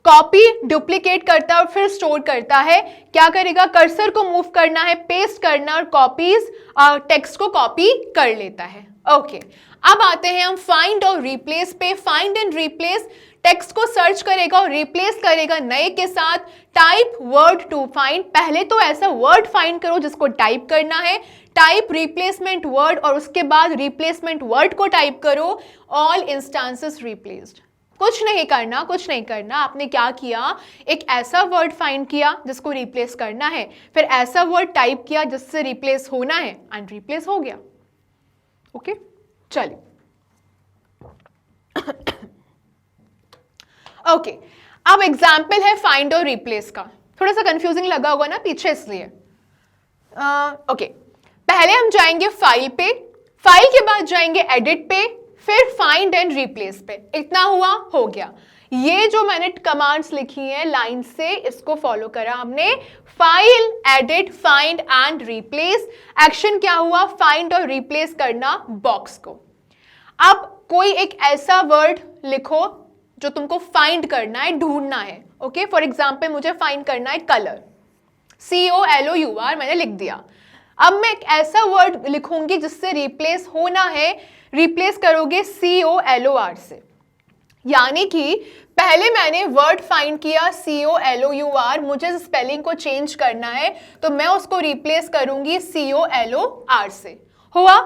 कॉपी डुप्लीकेट करता है और फिर स्टोर करता है, क्या करेगा, कर्सर को मूव करना है, पेस्ट करना और कॉपीज टेक्स्ट को कॉपी कर लेता है। ओके, अब आते हैं हम फाइंड और रिप्लेस पे। फाइंड एंड रिप्लेस, टेक्स्ट को सर्च करेगा और रिप्लेस करेगा नए के साथ। टाइप वर्ड टू फाइंड, पहले तो ऐसा वर्ड फाइंड करो जिसको टाइप करना है, टाइप रिप्लेसमेंट वर्ड और उसके बाद रिप्लेसमेंट वर्ड को टाइप करो। ऑल इंस्टांसेस रिप्लेस्ड, कुछ नहीं करना, कुछ नहीं करना। आपने क्या किया, एक ऐसा वर्ड फाइंड किया जिसको रिप्लेस करना है, फिर ऐसा वर्ड टाइप किया जिससे रिप्लेस होना है एंड रिप्लेस हो गया। ओके, चलिए। ओके, अब एग्जाम्पल है फाइंड और रिप्लेस का। थोड़ा सा कंफ्यूजिंग लगा होगा ना पीछे, इसलिए ओके, पहले हम जाएंगे फाइल पे, फाइल के बाद जाएंगे एडिट पे, फिर फाइंड एंड रिप्लेस पे। इतना हुआ, हो गया। ये जो मैंने कमांड्स लिखी हैं लाइन से, इसको फॉलो करा हमने। File, edit, find and replace. Action क्या हुआ, फाइंड और रिप्लेस करना बॉक्स को। अब कोई एक ऐसा वर्ड लिखो जो तुमको फाइंड करना है, ढूंढना है। ओके, फॉर एग्जाम्पल मुझे फाइंड करना है कलर, COLOUR मैंने लिख दिया। अब मैं एक ऐसा वर्ड लिखूंगी जिससे रिप्लेस होना है, रिप्लेस करोगे COLOR से। यानी कि पहले मैंने वर्ड फाइंड किया COLOUR, मुझे स्पेलिंग को चेंज करना है तो मैं उसको रिप्लेस करूंगी COLOR से। हुआ।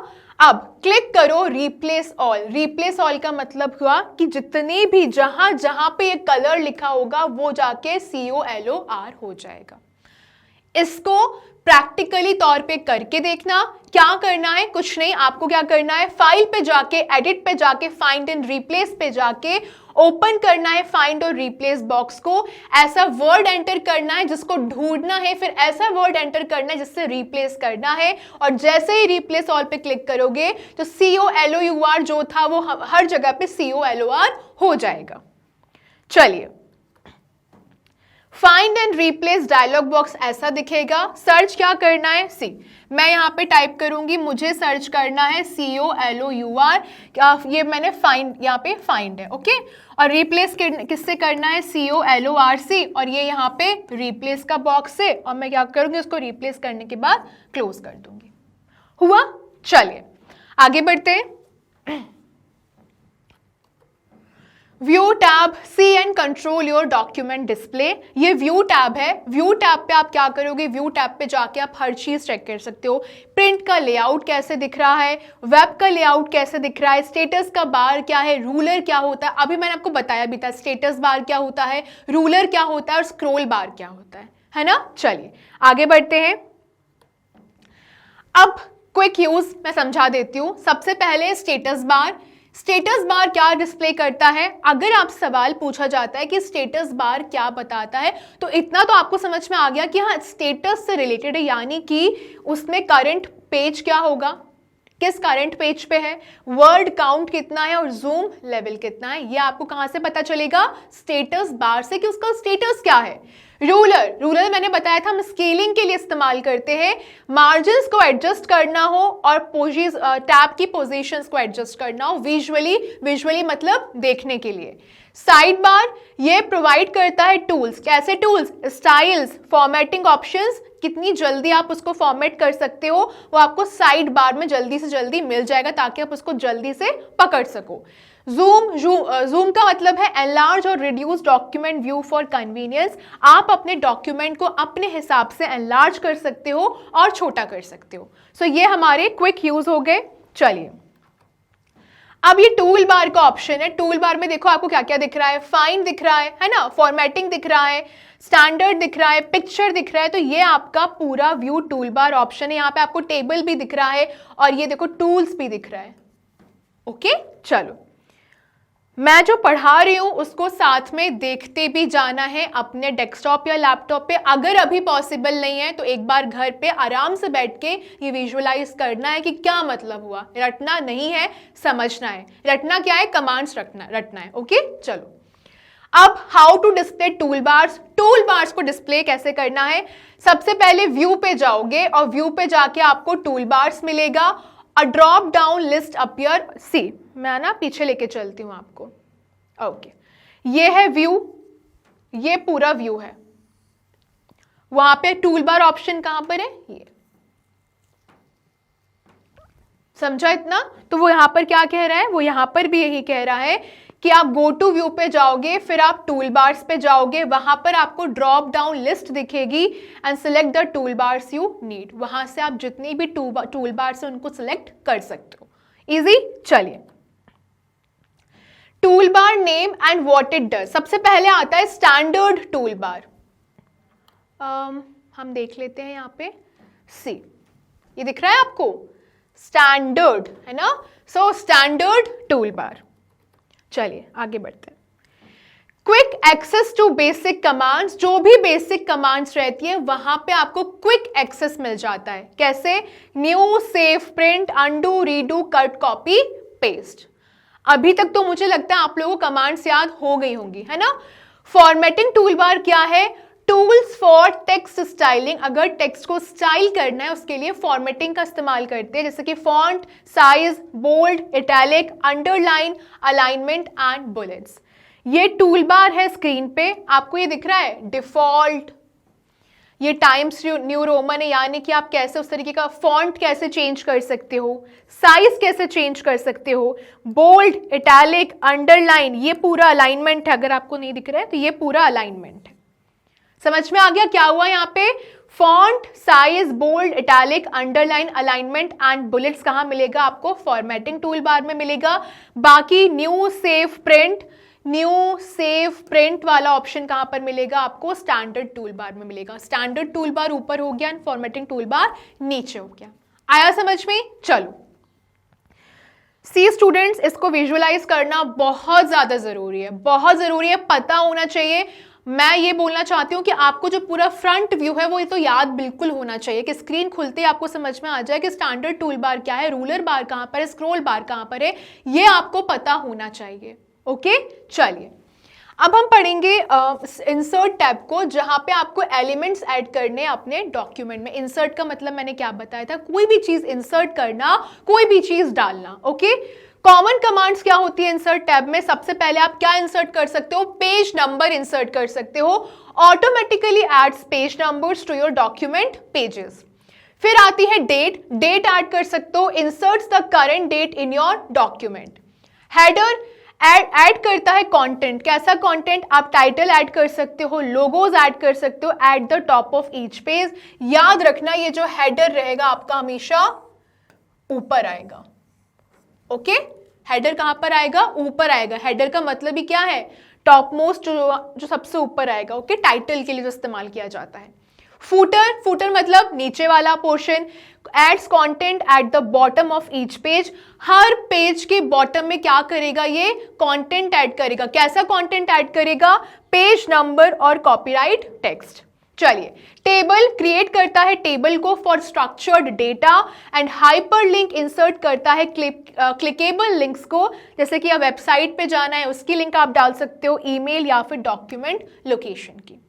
अब क्लिक करो रिप्लेस ऑल। रिप्लेस ऑल का मतलब हुआ कि जितने भी जहां जहां पे ये कलर लिखा होगा वो जाके COLOR हो जाएगा। इसको प्रैक्टिकली तौर पे करके देखना। क्या करना है, कुछ नहीं, आपको क्या करना है, फाइल पे जाके, एडिट पे जाके, फाइंड एंड रिप्लेस पे जाके ओपन करना है फाइंड और रिप्लेस बॉक्स को। ऐसा वर्ड एंटर करना है जिसको ढूंढना है, फिर ऐसा वर्ड एंटर करना है जिससे रिप्लेस करना है। और जैसे ही रिप्लेस ऑल पे क्लिक करोगे तो COLOUR जो था वो हर जगह पे COLOR हो जाएगा। चलिए, find and replace dialog box ऐसा दिखेगा। सर्च क्या करना है, मैं यहाँ पे टाइप करूंगी, मुझे सर्च करना है COLOUR। ये मैंने फाइंड, यहाँ पे फाइंड है। ओके, और रिप्लेस किससे करना है, COLOR से, और ये यहाँ पे रिप्लेस का बॉक्स है। और मैं क्या करूंगी, उसको रिप्लेस करने के बाद क्लोज कर दूंगी। हुआ। चलिए आगे बढ़ते हैं। View tab, see and control your document display. ये व्यू टैब है। व्यू टैब पे आप क्या करोगे, व्यू टैब पे जाके आप हर चीज चेक कर सकते हो। प्रिंट का लेआउट कैसे दिख रहा है, वेब का लेआउट कैसे दिख रहा है, स्टेटस का बार क्या है, रूलर क्या होता है, अभी मैंने आपको बताया भी था स्टेटस बार क्या होता है, रूलर क्या होता है और स्क्रोल बार क्या होता है ना। चलिए आगे बढ़ते हैं। अब क्विक यूज मैं समझा देती हूँ। सबसे पहले स्टेटस बार। स्टेटस बार क्या डिस्प्ले करता है, अगर आप सवाल पूछा जाता है कि स्टेटस बार क्या बताता है, तो इतना तो आपको समझ में आ गया कि हाँ स्टेटस से रिलेटेड है, यानी कि उसमें करंट पेज क्या होगा, किस करंट पेज पे है, वर्ड काउंट कितना है और जूम लेवल कितना है। ये आपको कहां से पता चलेगा, स्टेटस बार से, कि उसका स्टेटस क्या है। रूलर, रूलर मैंने बताया था हम स्केलिंग के लिए इस्तेमाल करते हैं, मार्जिन्स को एडजस्ट करना हो और टैब की पोजीशंस को एडजस्ट करना हो विजुअली, विजुअली मतलब देखने के लिए। साइड बार ये प्रोवाइड करता है टूल्स। कैसे टूल्स, स्टाइल्स, फॉर्मेटिंग ऑप्शंस, कितनी जल्दी आप उसको फॉर्मेट कर सकते हो वो आपको साइड बार में जल्दी से जल्दी मिल जाएगा ताकि आप उसको जल्दी से पकड़ सको। जूम का मतलब है एनलार्ज और reduce document view for convenience. आप अपने डॉक्यूमेंट को अपने हिसाब से एनलार्ज कर सकते हो और छोटा कर सकते हो। सो ये हमारे क्विक यूज हो गए। चलिए अब ये टूल बार का ऑप्शन है। टूल बार में देखो आपको क्या क्या दिख रहा है, फाइंड दिख रहा है ना, फॉर्मेटिंग दिख रहा है, स्टैंडर्ड दिख रहा है, पिक्चर दिख रहा है। तो ये आपका पूरा व्यू टूल बार ऑप्शन है। यहाँ पे आपको टेबल भी दिख रहा है और ये देखो टूल्स भी दिख रहा है। ओके चलो, मैं जो पढ़ा रही हूं उसको साथ में देखते भी जाना है अपने डेस्कटॉप या लैपटॉप पे। अगर अभी पॉसिबल नहीं है तो एक बार घर पे आराम से बैठ के ये विजुअलाइज करना है कि क्या मतलब हुआ। रटना नहीं है, समझना है। रटना क्या है, कमांड्स रटना है। ओके चलो, अब how to display tool bars. Tool bars को डिस्प्ले कैसे करना है, सबसे पहले व्यू पे जाओगे और व्यू पे जाके आपको टूल बार्स मिलेगा। A drop down list appear, see मैं ना पीछे लेके चलती हूं आपको। ओके ये है व्यू, ये पूरा व्यू है, वहां पे टूल बार ऑप्शन कहां पर है, ये समझा इतना। तो वो यहां पर क्या कह रहा है, वो यहां पर भी यही कह रहा है कि आप गो टू व्यू पे जाओगे, फिर आप टूल बार्स पे जाओगे, वहां पर आपको ड्रॉप डाउन लिस्ट दिखेगी and select the tool bars you need. वहां से आप जितनी भी टूल बार्स है उनको सिलेक्ट कर सकते हो। इजी। चलिए, tool bar name and what it does. सबसे पहले आता है स्टैंडर्ड टूल बार। हम देख लेते हैं यहाँ पे, सी ये दिख रहा है आपको, स्टैंडर्ड है ना। So standard tool bar. चलिए आगे बढ़ते हैं। Quick access to basic commands, जो भी बेसिक कमांड्स रहती है वहां पे आपको क्विक एक्सेस मिल जाता है। कैसे? New, save, print, undo, redo, cut, copy, paste. अभी तक तो मुझे लगता है आप लोगों को कमांड्स याद हो गई होंगी, है ना। फॉर्मेटिंग टूल बार क्या है? Tools for text styling. अगर टेक्स्ट को स्टाइल करना है उसके लिए फॉर्मेटिंग का इस्तेमाल करते हैं, जैसे कि font, size, bold, italic, underline, alignment and bullets. ये टूल बार है स्क्रीन पे, आपको ये दिख रहा है डिफॉल्ट। ये टाइम्स न्यू रोमन है, यानी कि आप कैसे उस तरीके का फॉन्ट कैसे चेंज कर सकते हो, साइज कैसे चेंज कर सकते हो, बोल्ड, इटैलिक, अंडरलाइन, ये पूरा अलाइनमेंट है। अगर आपको नहीं दिख रहा है तो ये पूरा अलाइनमेंट है। समझ में आ गया क्या हुआ यहाँ पे? Font, size, bold, italic, underline, alignment and bullets कहाँ मिलेगा आपको? फॉर्मेटिंग टूल बार में मिलेगा। बाकी new, save, print, new, save, print वाला ऑप्शन कहां पर मिलेगा आपको? स्टैंडर्ड टूल बार में मिलेगा। स्टैंडर्ड टूल बार ऊपर हो गया एंड फॉर्मेटिंग टूल बार नीचे हो गया। आया समझ में? चलो सी स्टूडेंट्स, इसको विजुअलाइज करना बहुत ज्यादा जरूरी है, बहुत जरूरी है, पता होना चाहिए। मैं ये बोलना चाहती हूँ कि आपको जो पूरा फ्रंट व्यू है वो ये तो याद बिल्कुल होना चाहिए कि स्क्रीन खुलते ही आपको समझ में आ जाए कि स्टैंडर्ड टूल बार क्या है, रूलर बार कहां पर है, स्क्रॉल बार कहां पर है, ये आपको पता होना चाहिए। ओके चलिए, अब हम पढ़ेंगे इंसर्ट टैब को, जहां पे आपको एलिमेंट्स ऐड करने अपने डॉक्यूमेंट में। इंसर्ट का मतलब मैंने क्या बताया था? कोई भी चीज इंसर्ट करना, कोई भी चीज डालना। ओके, कॉमन कमांड्स क्या होती है इंसर्ट टैब में? सबसे पहले आप क्या इंसर्ट कर सकते हो? पेज नंबर इंसर्ट कर सकते हो। Automatically adds page numbers to your document pages. फिर आती है डेट, डेट ऐड कर सकते हो, inserts the current date in your document. Header add करता है कंटेंट। कैसा कंटेंट? आप टाइटल ऐड कर सकते हो, लोगोज ऐड कर सकते हो eight the top of each page. याद रखना ये जो हेडर रहेगा आपका हमेशा ऊपर आएगा। ओके, हेडर कहां पर आएगा? ऊपर आएगा। हेडर का मतलब ही क्या है? टॉप मोस्ट, जो सबसे ऊपर आएगा। ओके, टाइटल के लिए जो इस्तेमाल किया जाता है। फूटर, फूटर मतलब नीचे वाला portion. Adds content at the bottom of each page. हर पेज के बॉटम में क्या करेगा? ये कंटेंट ऐड करेगा। कैसा कंटेंट ऐड करेगा? पेज नंबर और कॉपीराइट टेक्स्ट। चलिए, टेबल क्रिएट करता है टेबल को for structured data and hyperlink insert करता है क्लिकेबल लिंक्स को, जैसे कि आप वेबसाइट पे जाना है उसकी लिंक आप डाल सकते हो, ईमेल या फिर डॉक्यूमेंट लोकेशन की।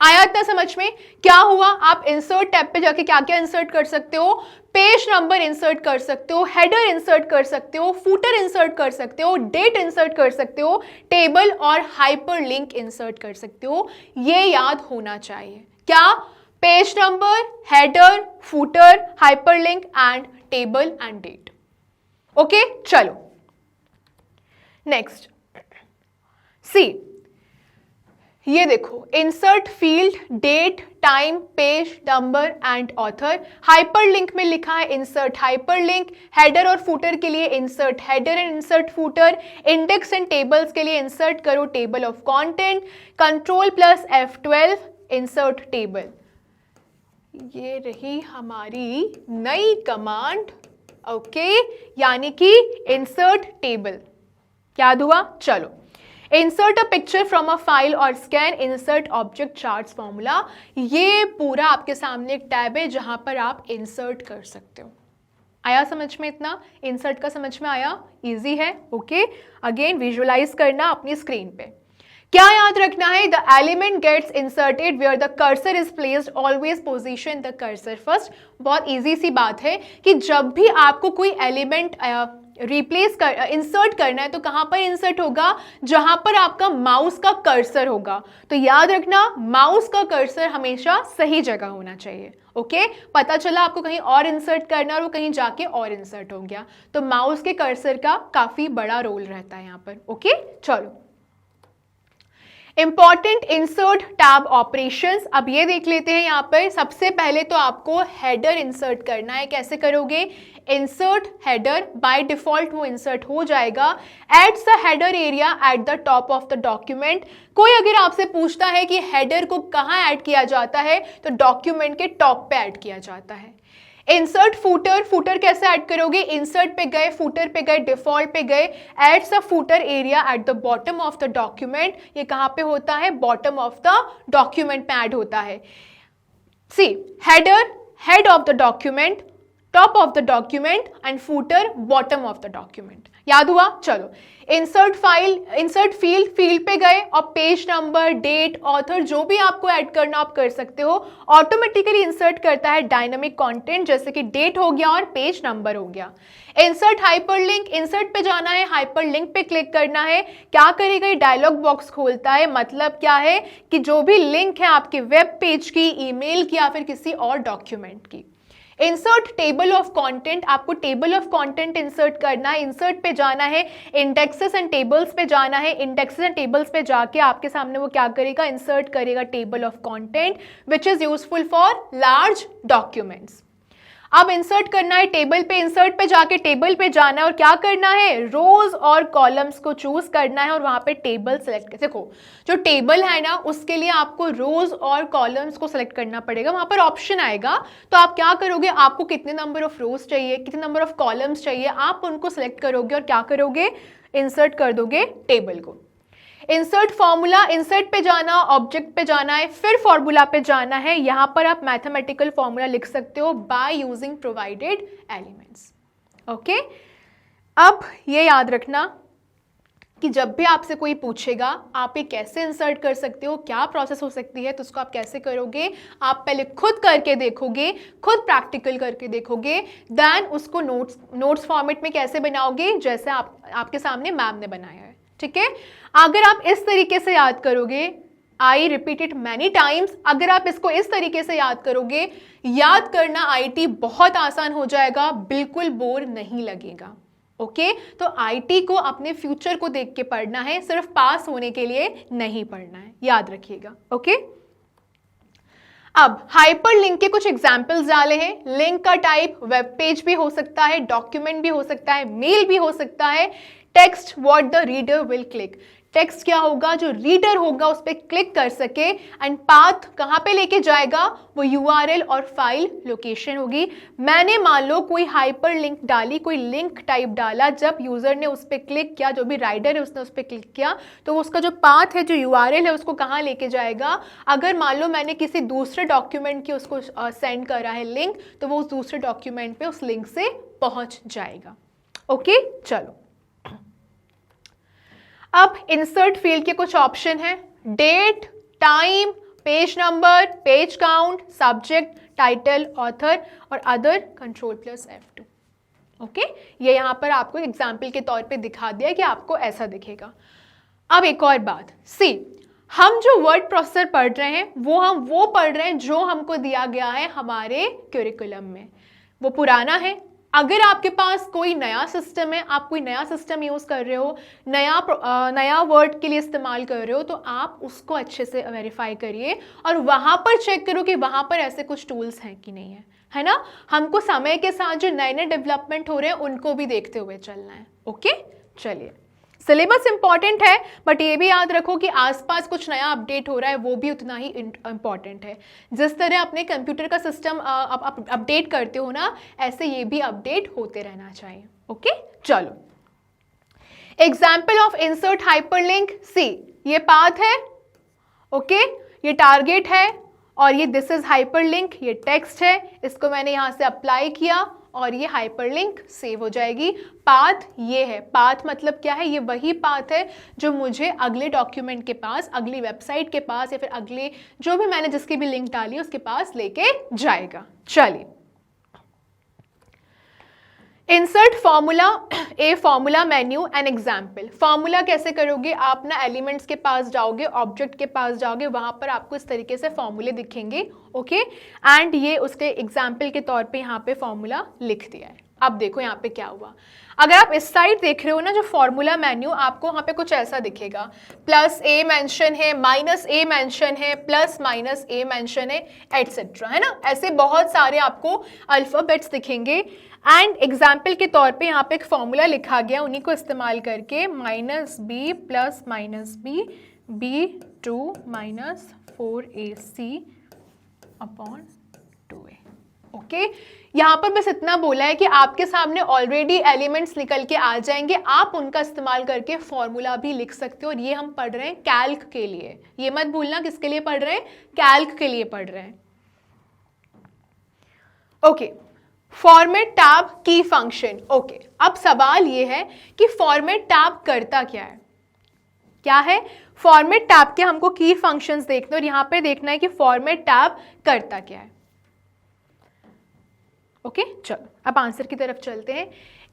आया इतना समझ में? क्या हुआ? आप इंसर्ट टैब पे जाके क्या क्या इंसर्ट कर सकते हो? पेज नंबर इंसर्ट कर सकते हो, हेडर इंसर्ट कर सकते हो, फूटर इंसर्ट कर सकते हो, डेट इंसर्ट कर सकते हो, टेबल और हाइपरलिंक इंसर्ट कर सकते हो। ये याद होना चाहिए। क्या? Page number, header, footer, hyperlink and table and date. Okay चलो नेक्स्ट सी, ये देखो, insert field, date, time, page number and author. Hyperlink में लिखा है इंसर्ट हाइपरलिंक। हेडर और फूटर के लिए insert header and insert footer. Index and tables के लिए इंसर्ट करो table of content. Control plus F12 insert table. ये रही हमारी नई कमांड। ओके, यानी कि इंसर्ट टेबल। याद हुआ? चलो, insert a picture from a file और scan, insert object charts formula. ये पूरा आपके सामने एक टैब है जहां पर आप इंसर्ट कर सकते हो। आया समझ में? इतना इंसर्ट का समझ में आया? इजी है। ओके, अगेन विजुअलाइज करना अपनी स्क्रीन पे। क्या याद रखना है? The element gets inserted where the cursor is placed, always position the cursor first. बहुत इजी सी बात है कि जब भी आपको कोई एलिमेंट रिप्लेस कर इंसर्ट करना है तो कहाँ पर इंसर्ट होगा, जहां पर आपका माउस का कर्सर होगा। तो याद रखना माउस का कर्सर हमेशा सही जगह होना चाहिए। ओके, पता चला आपको कहीं और इंसर्ट करना और वो कहीं जाके और इंसर्ट हो गया, तो माउस के कर्सर का काफी बड़ा रोल रहता है यहाँ पर। ओके, चलो इंपॉर्टेंट इंसर्ट टैब ऑपरेशंस अब ये देख लेते हैं। यहाँ पर सबसे पहले तो आपको हेडर इंसर्ट करना है। कैसे करोगे, इंसर्ट हेडर, बाय डिफॉल्ट वो इंसर्ट हो जाएगा। Adds the header area at the top of the document. कोई अगर आपसे पूछता है कि हेडर को कहाँ ऐड किया जाता है, तो डॉक्यूमेंट के टॉप पे ऐड किया जाता है। इंसर्ट फूटर, फूटर कैसे ऐड करोगे, इंसर्ट पे गए, फूटर पे गए, डिफॉल्ट पे गए, adds a footer area at the bottom of the document. ये कहां पे होता है, बॉटम ऑफ द डॉक्यूमेंट पे ऐड होता है। See header, head of the document, top of the document and footer bottom of the document. याद हुआ, चलो insert file, insert field, field पे गए और पेज नंबर, डेट, ऑथर जो भी आपको ऐड करना आप कर सकते हो। ऑटोमेटिकली इंसर्ट करता है डायनामिक कंटेंट, जैसे कि डेट हो गया और पेज नंबर हो गया। इंसर्ट हाइपरलिंक, इंसर्ट पे जाना है, हाइपरलिंक पे क्लिक करना है। क्या करेगा, ये डायलॉग बॉक्स खोलता है। मतलब क्या है कि जो भी लिंक है आपके वेब पेज की, ईमेल की या फिर किसी और डॉक्यूमेंट की। इंसर्ट टेबल ऑफ कंटेंट, आपको टेबल ऑफ कंटेंट इंसर्ट करना है। इंसर्ट पे जाना है, इंडेक्सेस एंड टेबल्स पे जाना है। इंडेक्सेस एंड टेबल्स पे जाके आपके सामने वो क्या करेगा, इंसर्ट करेगा table of content which is useful for large documents. अब इंसर्ट करना है टेबल पे, इंसर्ट पे जाके टेबल पे जाना है और क्या करना है, रोज और कॉलम्स को चूज करना है और वहां पे टेबल सेलेक्ट। देखो जो टेबल है ना, उसके लिए आपको रोज और कॉलम्स को सेलेक्ट करना पड़ेगा। वहां पर ऑप्शन आएगा, तो आप क्या करोगे, आपको कितने नंबर ऑफ रोज चाहिए, कितने नंबर ऑफ कॉलम्स चाहिए, आप उनको सेलेक्ट करोगे और क्या करोगे, इंसर्ट कर दोगे टेबल को। इंसर्ट फॉर्मूला, इंसर्ट पे जाना, ऑब्जेक्ट पे जाना है, फिर फॉर्मूला पे जाना है। यहां पर आप मैथमेटिकल फॉर्मूला लिख सकते हो by using provided elements. Okay, अब ये याद रखना कि जब भी आपसे कोई पूछेगा आप ये कैसे इंसर्ट कर सकते हो, क्या प्रोसेस हो सकती है, तो उसको आप कैसे करोगे, आप पहले खुद करके देखोगे, खुद प्रैक्टिकल करके देखोगे, देन उसको नोट्स फॉर्मेट में कैसे बनाओगे, जैसे आपके सामने मैम ने बनाया है। ठीक है, अगर आप इस तरीके से याद करोगे, I repeat it many times, अगर आप इसको इस तरीके से याद करोगे, याद करना आईटी बहुत आसान हो जाएगा, बिल्कुल बोर नहीं लगेगा। ओके, तो आईटी को अपने फ्यूचर को देख के पढ़ना है, सिर्फ पास होने के लिए नहीं पढ़ना है, याद रखिएगा। ओके, अब हाइपरलिंक के कुछ एग्जाम्पल्स डाले हैं। लिंक का टाइप वेब पेज भी हो सकता है, डॉक्यूमेंट भी हो सकता है, मेल भी हो सकता है। Text what the reader will click, text क्या होगा, जो रीडर होगा उस पर क्लिक कर सके। एंड पाथ कहाँ पे लेके जाएगा, वो यूआरएल और फाइल लोकेशन होगी। मैंने मान लो कोई हाइपर लिंक डाली, कोई लिंक टाइप डाला, जब यूजर ने उस पर क्लिक किया, जो भी राइडर है उसने उस पर क्लिक किया, तो उसका जो पाथ है, जो यूआरएल है, उसको कहाँ लेके जाएगा। अगर मान लो मैंने किसी दूसरे डॉक्यूमेंट की उसको सेंड करा है लिंक, तो वो उस दूसरे डॉक्यूमेंट पे उस लिंक से पहुंच जाएगा। ओके, चलो अब इंसर्ट फील्ड के कुछ ऑप्शन हैं, date, time, page number, page count, subject, title, author और अदर, Ctrl+F2। ओके, ये यहां पर आपको एग्जाम्पल के तौर पे दिखा दिया कि आपको ऐसा दिखेगा। अब एक और बात, सी हम जो वर्ड प्रोसेसर पढ़ रहे हैं वो पढ़ रहे हैं जो हमको दिया गया है हमारे क्यूरिकुलम में, वो पुराना है। अगर आपके पास कोई नया सिस्टम है, आप कोई नया सिस्टम यूज कर रहे हो, नया वर्ड के लिए इस्तेमाल कर रहे हो, तो आप उसको अच्छे से वेरीफाई करिए और वहां पर चेक करो कि वहां पर ऐसे कुछ टूल्स हैं कि नहीं है ना। हमको समय के साथ जो नए नए डेवलपमेंट हो रहे हैं उनको भी देखते हुए चलना है। ओके, चलिए सिलेबस इंपॉर्टेंट है, बट ये भी याद रखो कि आसपास कुछ नया अपडेट हो रहा है, वो भी उतना ही इंपॉर्टेंट है। जिस तरह अपने कंप्यूटर का सिस्टम अपडेट करते हो ना, ऐसे ये भी अपडेट होते रहना चाहिए। ओके, चलो एग्जाम्पल ऑफ इंसर्ट हाइपरलिंक, सी ये पाथ है, ओके, ये टारगेट है और ये दिस इज हाइपरलिंक, ये टेक्स्ट है, इसको मैंने यहां से अप्लाई किया और ये हाइपरलिंक सेव हो जाएगी। पाथ ये है, पाथ मतलब क्या है, ये वही पाथ है जो मुझे अगले डॉक्यूमेंट के पास, अगली वेबसाइट के पास या फिर अगले जो भी मैंने जिसकी भी लिंक डाली उसके पास लेके जाएगा। चलिए insert formula, a formula menu and example. Formula कैसे करोगे, आप ना एलिमेंट्स के पास जाओगे, ऑब्जेक्ट के पास जाओगे, वहां पर आपको इस तरीके से फॉर्मूले दिखेंगे, ओके। एंड ये उसके एग्जाम्पल के तौर पे यहाँ पे फॉर्मूला लिख दिया है। अब देखो यहाँ पे क्या हुआ, अगर आप इस साइड देख रहे हो ना जो फॉर्मूला मेन्यू, आपको वहाँ पे कुछ ऐसा दिखेगा, प्लस ए मेंशन है, माइनस ए मेंशन है, प्लस माइनस ए मेंशन है, एटसेट्रा, है ना। ऐसे बहुत सारे आपको अल्फाबेट्स दिखेंगे। एंड एग्जाम्पल के तौर पे यहाँ पे एक फॉर्मूला लिखा गया, उन्हीं को इस्तेमाल करके minus B plus minus B, B two minus 4ac upon 2a, okay. यहाँ पर बस इतना बोला है कि आपके सामने ऑलरेडी एलिमेंट्स निकल के आ जाएंगे, आप उनका इस्तेमाल करके फॉर्मूला भी लिख सकते हो। और ये हम पढ़ रहे हैं कैल्क के लिए, ये मत भूलना किसके लिए पढ़ रहे हैं, कैल्क के लिए पढ़ रहे हैं, ओके। फॉर्मेट टैब की फंक्शन, ओके। अब सवाल ये है कि फॉर्मेट टैब करता क्या है, क्या है फॉर्मेट टैब के हमको की फंक्शंस देखने और यहाँ पे देखना है कि फॉर्मेट टैब करता क्या है, ओके। चलो अब आंसर की तरफ चलते हैं।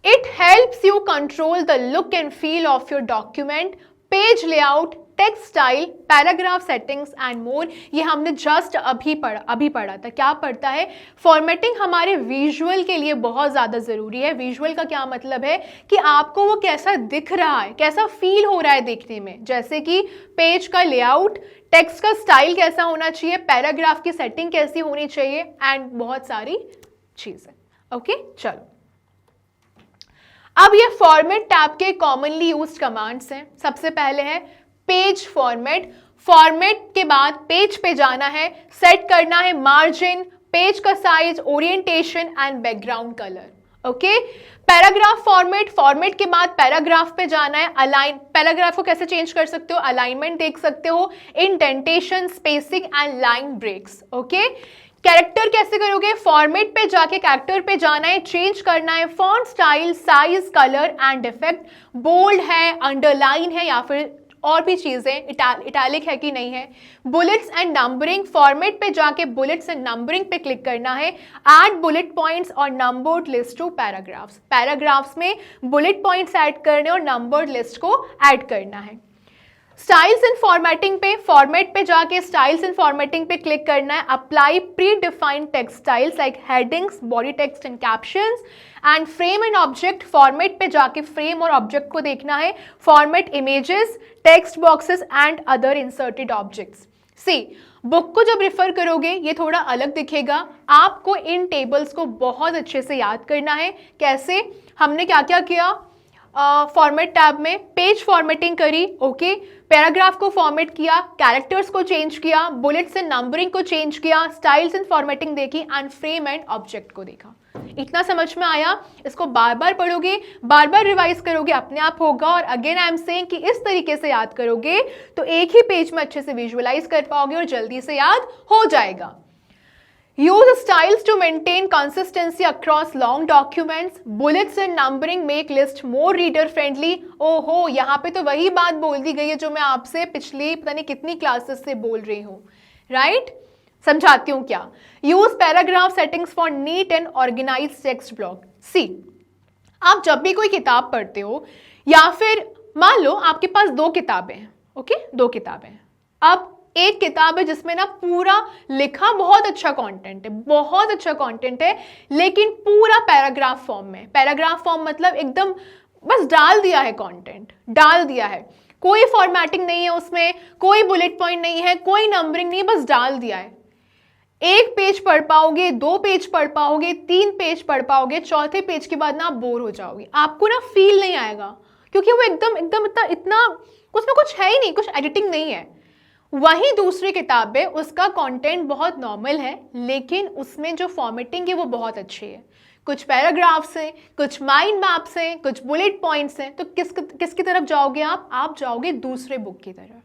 It helps you control the look and feel of your document, page layout, text style, paragraph settings and more. ये हमने जस्ट अभी पढ़ा था। क्या पढ़ता है, फॉर्मेटिंग हमारे विजुअल के लिए बहुत ज़्यादा ज़रूरी है। विजुअल का क्या मतलब है कि आपको वो कैसा दिख रहा है, कैसा फील हो रहा है देखने में, जैसे कि पेज का लेआउट, टेक्स्ट का स्टाइल कैसा होना चाहिए, पैराग्राफ की सेटिंग कैसी होनी चाहिए, एंड बहुत सारी चीज़ें, ओके। चलो अब ये फॉर्मेट टैब के कॉमनली यूज्ड कमांड्स हैं। सबसे पहले है पेज फॉर्मेट। फॉर्मेट के बाद पेज पे जाना है, सेट करना है मार्जिन, पेज का size, orientation and background colour, okay. Paragraph format, format के बाद पैराग्राफ पे जाना है, अलाइन, पैराग्राफ को कैसे चेंज कर सकते हो, अलाइनमेंट देख सकते हो, indentation, spacing and line breaks, okay. Character कैसे करोगे, फॉर्मेट पे जाके कैरेक्टर पे जाना है, चेंज करना है font style, size, colour and effect, bold है, अंडरलाइन है या फिर और भी चीजें, इटैलिक है कि नहीं है। बुलेट्स एंड नंबरिंग, फॉर्मेट पे जाके बुलेट्स एंड नंबरिंग पे क्लिक करना है। ऐड बुलेट पॉइंट्स और numbered list to paragraphs, paragraphs में बुलेट पॉइंट्स ऐड करने और नंबर्ड लिस्ट को ऐड करना है। स्टाइल्स एंड फॉर्मेटिंग पे, फॉर्मेट पे जाके स्टाइल्स एंड फॉर्मेटिंग पे क्लिक करना है। Apply pre defined text styles like headings, body text and captions and frame and object, format पे जाके फ्रेम और ऑब्जेक्ट को देखना है। Format images, text boxes and other inserted objects. See book को जब रिफर करोगे ये थोड़ा अलग दिखेगा, आपको इन टेबल्स को बहुत अच्छे से याद करना है। कैसे, हमने क्या क्या किया, फॉर्मेट टैब में पेज फॉर्मेटिंग करी, ओके, पैराग्राफ को फॉर्मेट किया, कैरेक्टर्स को चेंज किया, बुलेट्स एंड नंबरिंग को चेंज किया, स्टाइल्स एंड फॉर्मेटिंग देखी एंड फ्रेम एंड ऑब्जेक्ट को देखा। इतना समझ में आया, इसको बार बार पढ़ोगे, बार बार रिवाइज करोगे, अपने आप होगा। और अगेन आई एम सेइंग कि इस तरीके से याद करोगे तो एक ही पेज में अच्छे से विजुअलाइज कर पाओगे और जल्दी से याद हो जाएगा। Use styles to maintain consistency across long documents. Bullets and numbering make list more reader friendly. ओहो, यहाँ पे तो वही बात बोल दी गई है जो मैं आपसे पिछली पता नहीं कितनी क्लासेस से बोल रही हूँ, राइट? समझाती हूँ क्या। Use paragraph settings for neat and organized text block. See, आप जब भी कोई किताब पढ़ते हो या फिर मान लो आपके पास दो किताबें हैं, ओके, दो किताबें हैं। अब एक किताब है जिसमें ना पूरा लिखा बहुत अच्छा कंटेंट है, बहुत अच्छा कंटेंट है, लेकिन पूरा पैराग्राफ फॉर्म में। पैराग्राफ फॉर्म मतलब एकदम बस डाल दिया है, कंटेंट डाल दिया है, कोई फॉर्मेटिंग नहीं है उसमें, कोई बुलेट पॉइंट नहीं है, कोई नंबरिंग नहीं, बस डाल दिया है। एक पेज पढ़ पाओगे, दो पेज पढ़ पाओगे, तीन पेज पढ़ पाओगे, चौथे पेज के बाद ना आप बोर हो जाओगे, आपको ना फील नहीं आएगा, क्योंकि वो एकदम एकदम इतना उसमें कुछ है ही नहीं, कुछ एडिटिंग नहीं है। वहीं दूसरी किताब है, उसका कंटेंट बहुत नॉर्मल है, लेकिन उसमें जो फॉर्मेटिंग है वो बहुत अच्छी है। कुछ पैराग्राफ्स हैं, कुछ माइंड मैप्स हैं, कुछ बुलेट पॉइंट्स हैं। तो किसकी तरफ जाओगे आप जाओगे दूसरे बुक की तरफ।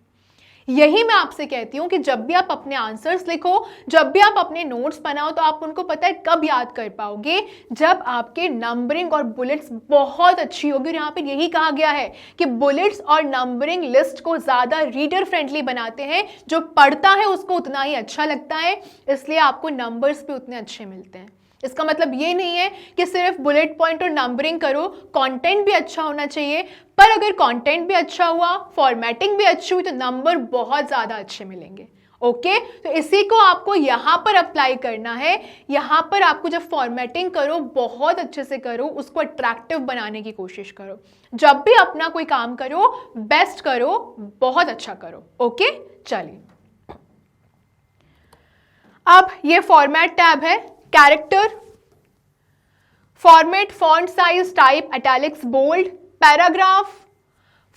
यही मैं आपसे कहती हूँ कि जब भी आप अपने आंसर्स लिखो, जब भी आप अपने नोट्स बनाओ, तो आप उनको पता है कब याद कर पाओगे, जब आपके नंबरिंग और बुलेट्स बहुत अच्छी होगी। और यहाँ पे यही कहा गया है कि बुलेट्स और नंबरिंग लिस्ट को ज़्यादा रीडर फ्रेंडली बनाते हैं, जो पढ़ता है उसको उतना ही अच्छा लगता है, इसलिए आपको नंबर्स भी उतने अच्छे मिलते हैं। इसका मतलब ये नहीं है कि सिर्फ बुलेट पॉइंट और नंबरिंग करो, कंटेंट भी अच्छा होना चाहिए। पर अगर कंटेंट भी अच्छा हुआ, फॉर्मेटिंग भी अच्छी हुई, तो नंबर बहुत ज़्यादा अच्छे मिलेंगे। ओके, तो इसी को आपको यहाँ पर अप्लाई करना है। यहाँ पर आपको जब फॉर्मेटिंग करो, बहुत अच्छे से करो, उसको अट्रैक्टिव बनाने की कोशिश करो। जब भी अपना कोई काम करो, बेस्ट करो, बहुत अच्छा करो। ओके, चलिए अब ये फॉर्मेट टैब है, character, format, font size, type, italics, bold, paragraph,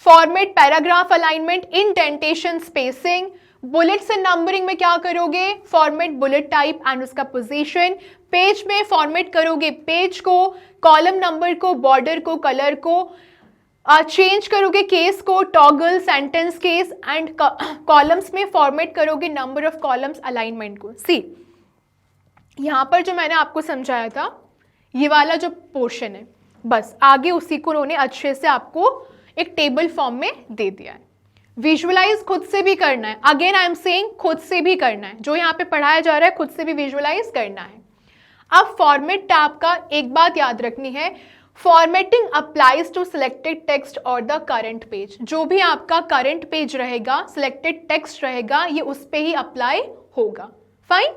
format, paragraph alignment, indentation, spacing, bullets and numbering में क्या करोगे, फॉर्मेट, बुलेट टाइप एंड उसका पोजीशन, पेज में फॉर्मेट करोगे पेज को, कॉलम नंबर को, बॉर्डर को, कलर को, चेंज करोगे केस को, toggle, sentence case and columns में फॉर्मेट करोगे नंबर ऑफ कॉलम्स, अलाइनमेंट को। सी यहां पर जो मैंने आपको समझाया था, ये वाला जो पोर्शन है, बस आगे उसी को उन्होंने अच्छे से आपको एक टेबल फॉर्म में दे दिया है। विजुअलाइज खुद से भी करना है, अगेन आई एम सेइंग खुद से भी करना है, जो यहाँ पे पढ़ाया जा रहा है खुद से भी विजुअलाइज करना है। अब फॉर्मेट टैब का एक बात याद रखनी है, formatting applies to selected text और द करंट पेज। जो भी आपका करंट पेज रहेगा, सिलेक्टेड टेक्स्ट रहेगा, ये उस पे ही अप्लाई होगा। फाइन,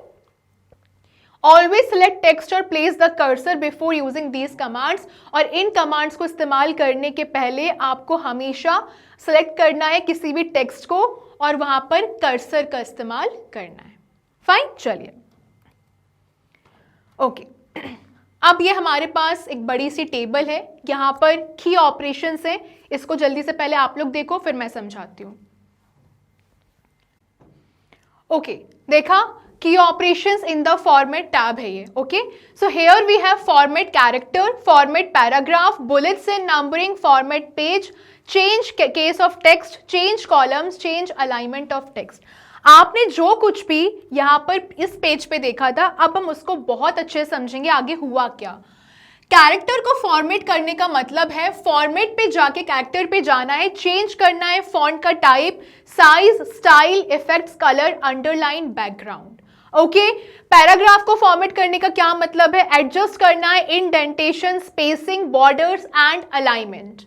ऑलवेज सिलेक्ट टेक्स्ट और place the cursor before using these commands. और इन कमांड्स को इस्तेमाल करने के पहले आपको हमेशा सिलेक्ट करना है किसी भी टेक्स्ट को और वहां पर कर्सर का इस्तेमाल करना है। फाइन, चलिए ओके। अब ये हमारे पास एक बड़ी सी टेबल है, यहां पर की ऑपरेशंस है, इसको जल्दी से पहले आप लोग देखो फिर मैं समझाती हूं। ओके, देखा, की operations in the format tab है ये। Okay, so here we have format character, format paragraph, bullets and numbering, format page, change case of text, change columns, change alignment of text. आपने जो कुछ भी यहाँ पर इस पेज पे देखा था, अब हम उसको बहुत अच्छे से समझेंगे आगे हुआ क्या। कैरेक्टर को फॉर्मेट करने का मतलब है फॉर्मेट पे जाके कैरेक्टर पे जाना है, चेंज करना है फॉन्ट का type, size, style, effects, colour, underline, background. Okay, paragraph को फॉर्मेट करने का क्या मतलब है, एडजस्ट करना है indentation, spacing, borders and alignment.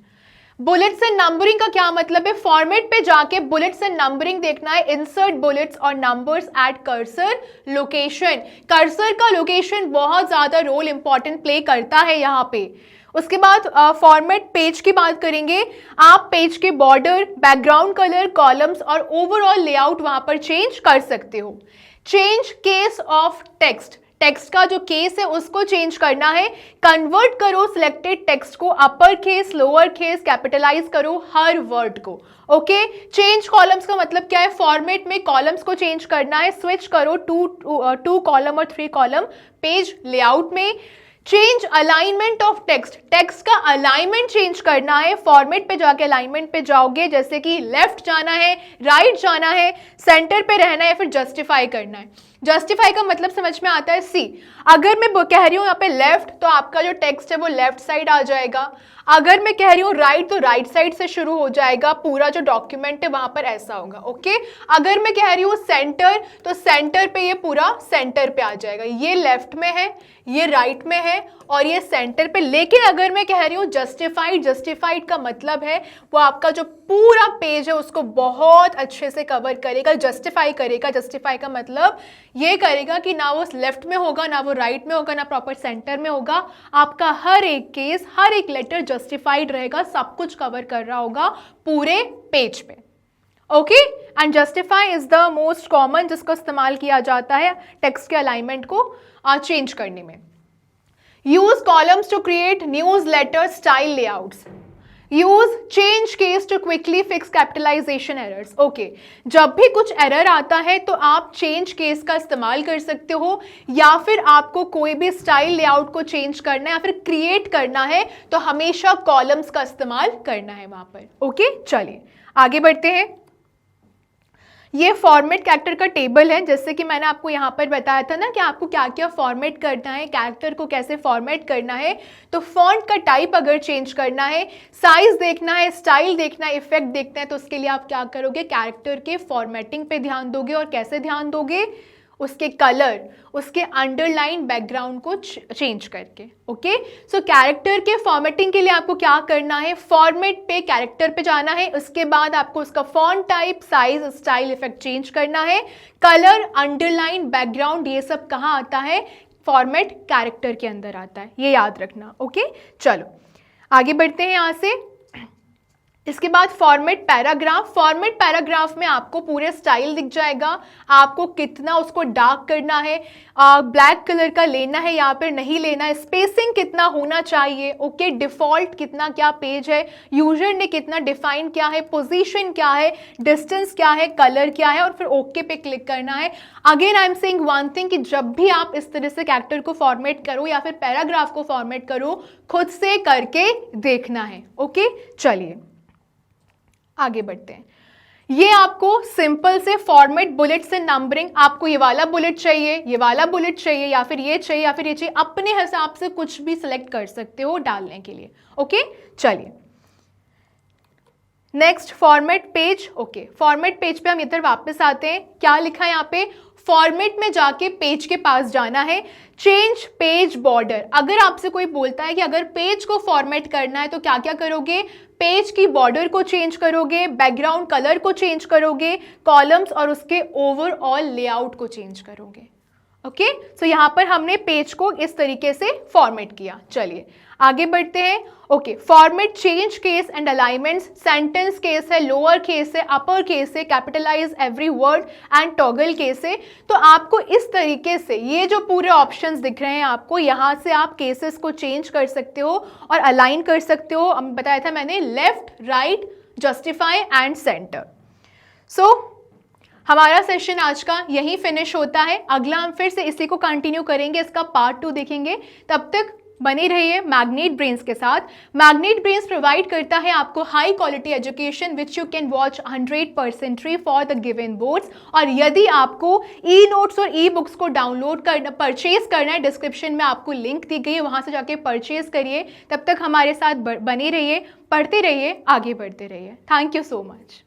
Bullets and numbering का क्या मतलब है, फॉर्मेट पे जाके बुलेट्स एंड नंबरिंग देखना है, इंसर्ट बुलेट्स और numbers at cursor location. Cursor का लोकेशन बहुत ज्यादा रोल इंपॉर्टेंट प्ले करता है यहाँ पे। उसके बाद फॉर्मेट पेज की बात करेंगे, आप पेज के बॉर्डर, बैकग्राउंड कलर, कॉलम्स और ओवरऑल लेआउट वहां पर चेंज कर सकते हो। Change case of text, text का जो केस है उसको चेंज करना है। कन्वर्ट करो सिलेक्टेड टेक्स्ट को upper case, lower case, capitalize करो हर वर्ड को। ओके, चेंज कॉलम्स का मतलब क्या है, फॉर्मेट में कॉलम्स को चेंज करना है, स्विच करो टू कॉलम और 3 कॉलम पेज लेआउट में। Change alignment of text, text का अलाइनमेंट चेंज करना है, फॉर्मेट पे जाके अलाइनमेंट पे जाओगे, जैसे कि लेफ्ट जाना है, राइट जाना है, सेंटर पे रहना है, फिर जस्टिफाई करना है। जस्टिफाई का मतलब समझ में आता है, सी अगर मैं कह रही हूँ यहाँ पे लेफ्ट, तो आपका जो टेक्स्ट है वो लेफ्ट साइड आ जाएगा। अगर मैं कह रही हूँ राइट, तो राइट साइड से शुरू हो जाएगा, पूरा जो डॉक्यूमेंट है वहां पर ऐसा होगा। ओके, अगर मैं कह रही हूँ सेंटर, तो सेंटर पे ये पूरा सेंटर पे आ जाएगा, ये लेफ्ट में है, ये राइट में है और ये सेंटर पे। लेकिन अगर मैं कह रही हूँ जस्टिफाइड, जस्टिफाइड का मतलब है वो आपका जो पूरा पेज है उसको बहुत अच्छे से कवर करेगा, जस्टिफाई करेगा। जस्टिफाई का मतलब ये करेगा कि ना वो लेफ्ट में होगा, ना वो राइट में होगा, ना प्रॉपर सेंटर में होगा, आपका हर एक केस, हर एक लेटर जस्टिफाइड रहेगा, सब कुछ कवर कर रहा होगा पूरे पेज पे। Okay, and justify is the most common जिसको इस्तेमाल किया जाता है टेक्स्ट के अलाइनमेंट को चेंज करने में। Use columns to create newsletter style layouts. Use change case to quickly fix capitalization errors. Okay, जब भी कुछ एरर आता है तो आप चेंज केस का इस्तेमाल कर सकते हो, या फिर आपको कोई भी स्टाइल लेआउट को चेंज करना है या फिर क्रिएट करना है तो हमेशा कॉलम्स का इस्तेमाल करना है वहां पर। ओके, चलिए आगे बढ़ते हैं। ये फॉर्मेट कैरेक्टर का टेबल है, जैसे कि मैंने आपको यहाँ पर बताया था ना कि आपको क्या क्या फॉर्मेट करना है, कैरेक्टर को कैसे फॉर्मेट करना है। तो फॉन्ट का टाइप अगर चेंज करना है, साइज देखना है, स्टाइल देखना है, इफेक्ट देखना है, तो उसके लिए आप क्या करोगे, कैरेक्टर के फॉर्मेटिंग पे ध्यान दोगे। और कैसे ध्यान दोगे, उसके कलर, उसके अंडरलाइन बैकग्राउंड को चेंज करके। ओके, सो कैरेक्टर के फॉर्मेटिंग के लिए आपको क्या करना है, फॉर्मेट पे कैरेक्टर पे जाना है, उसके बाद आपको उसका font type, size, style, effect change करना है। कलर, अंडरलाइन, बैकग्राउंड, ये सब कहाँ आता है, फॉर्मेट कैरेक्टर के अंदर आता है, ये याद रखना। ओके, चलो आगे बढ़ते हैं यहाँ से। इसके बाद फॉर्मेट पैराग्राफ। फॉर्मेट पैराग्राफ में आपको पूरे स्टाइल दिख जाएगा, आपको कितना उसको डार्क करना है, ब्लैक कलर का लेना है या फिर नहीं लेना है, स्पेसिंग कितना होना चाहिए। ओके, डिफॉल्ट कितना क्या पेज है, यूजर ने कितना डिफाइन किया है, पोजीशन क्या है, डिस्टेंस क्या है, कलर क्या है, और फिर ओके पे क्लिक करना है। Again I am saying one thing कि जब भी आप इस तरह से कैरेक्टर को फॉर्मेट करो या फिर पैराग्राफ को फॉर्मेट करो, खुद से करके देखना है। ओके, चलिए आगे बढ़ते हैं। ये आपको सिंपल से फॉर्मेट बुलेट्स एंड नंबरिंग, आपको ये वाला बुलेट चाहिए, ये वाला बुलेट चाहिए, या फिर ये चाहिए, या फिर ये चाहिए, अपने हिसाब से कुछ भी सिलेक्ट कर सकते हो डालने के लिए। ओके, चलिए next format page. Okay, format page पे हम इधर वापस आते हैं। क्या लिखा है यहाँ पे, फॉर्मेट में जाके पेज के पास जाना है, चेंज पेज बॉर्डर। अगर आपसे कोई बोलता है कि अगर पेज को फॉर्मेट करना है तो क्या क्या करोगे, पेज की बॉर्डर को चेंज करोगे, बैकग्राउंड कलर को चेंज करोगे, कॉलम्स और उसके ओवरऑल लेआउट को चेंज करोगे। ओके, सो यहां पर हमने पेज को इस तरीके से फॉर्मेट किया। चलिए आगे बढ़ते हैं। Okay, format change case and alignments, sentence case है, लोअर केस है, अपर केस है, capitalize every word and toggle case है। तो आपको इस तरीके से ये जो पूरे ऑप्शंस दिख रहे हैं आपको, यहाँ से आप केसेस को चेंज कर सकते हो और अलाइन कर सकते हो। बताया था मैंने, left, right, justify and centre. So हमारा सेशन आज का यही फिनिश होता है। अगला हम फिर से इसी को कंटिन्यू करेंगे, इसका पार्ट 2 देखेंगे। तब तक बने रहिए मैग्नेट ब्रेन्स के साथ। मैग्नेट ब्रेन्स प्रोवाइड करता है आपको high quality education which you can watch 100% free for the given boards. और यदि आपको ई नोट्स और ई बुक्स को डाउनलोड करना, परचेज करना है, डिस्क्रिप्शन में आपको लिंक दी गई है, वहां से जाके परचेज करिए। तब तक हमारे साथ बने रहिए, पढ़ते रहिए, आगे बढ़ते रहिए। Thank you so much.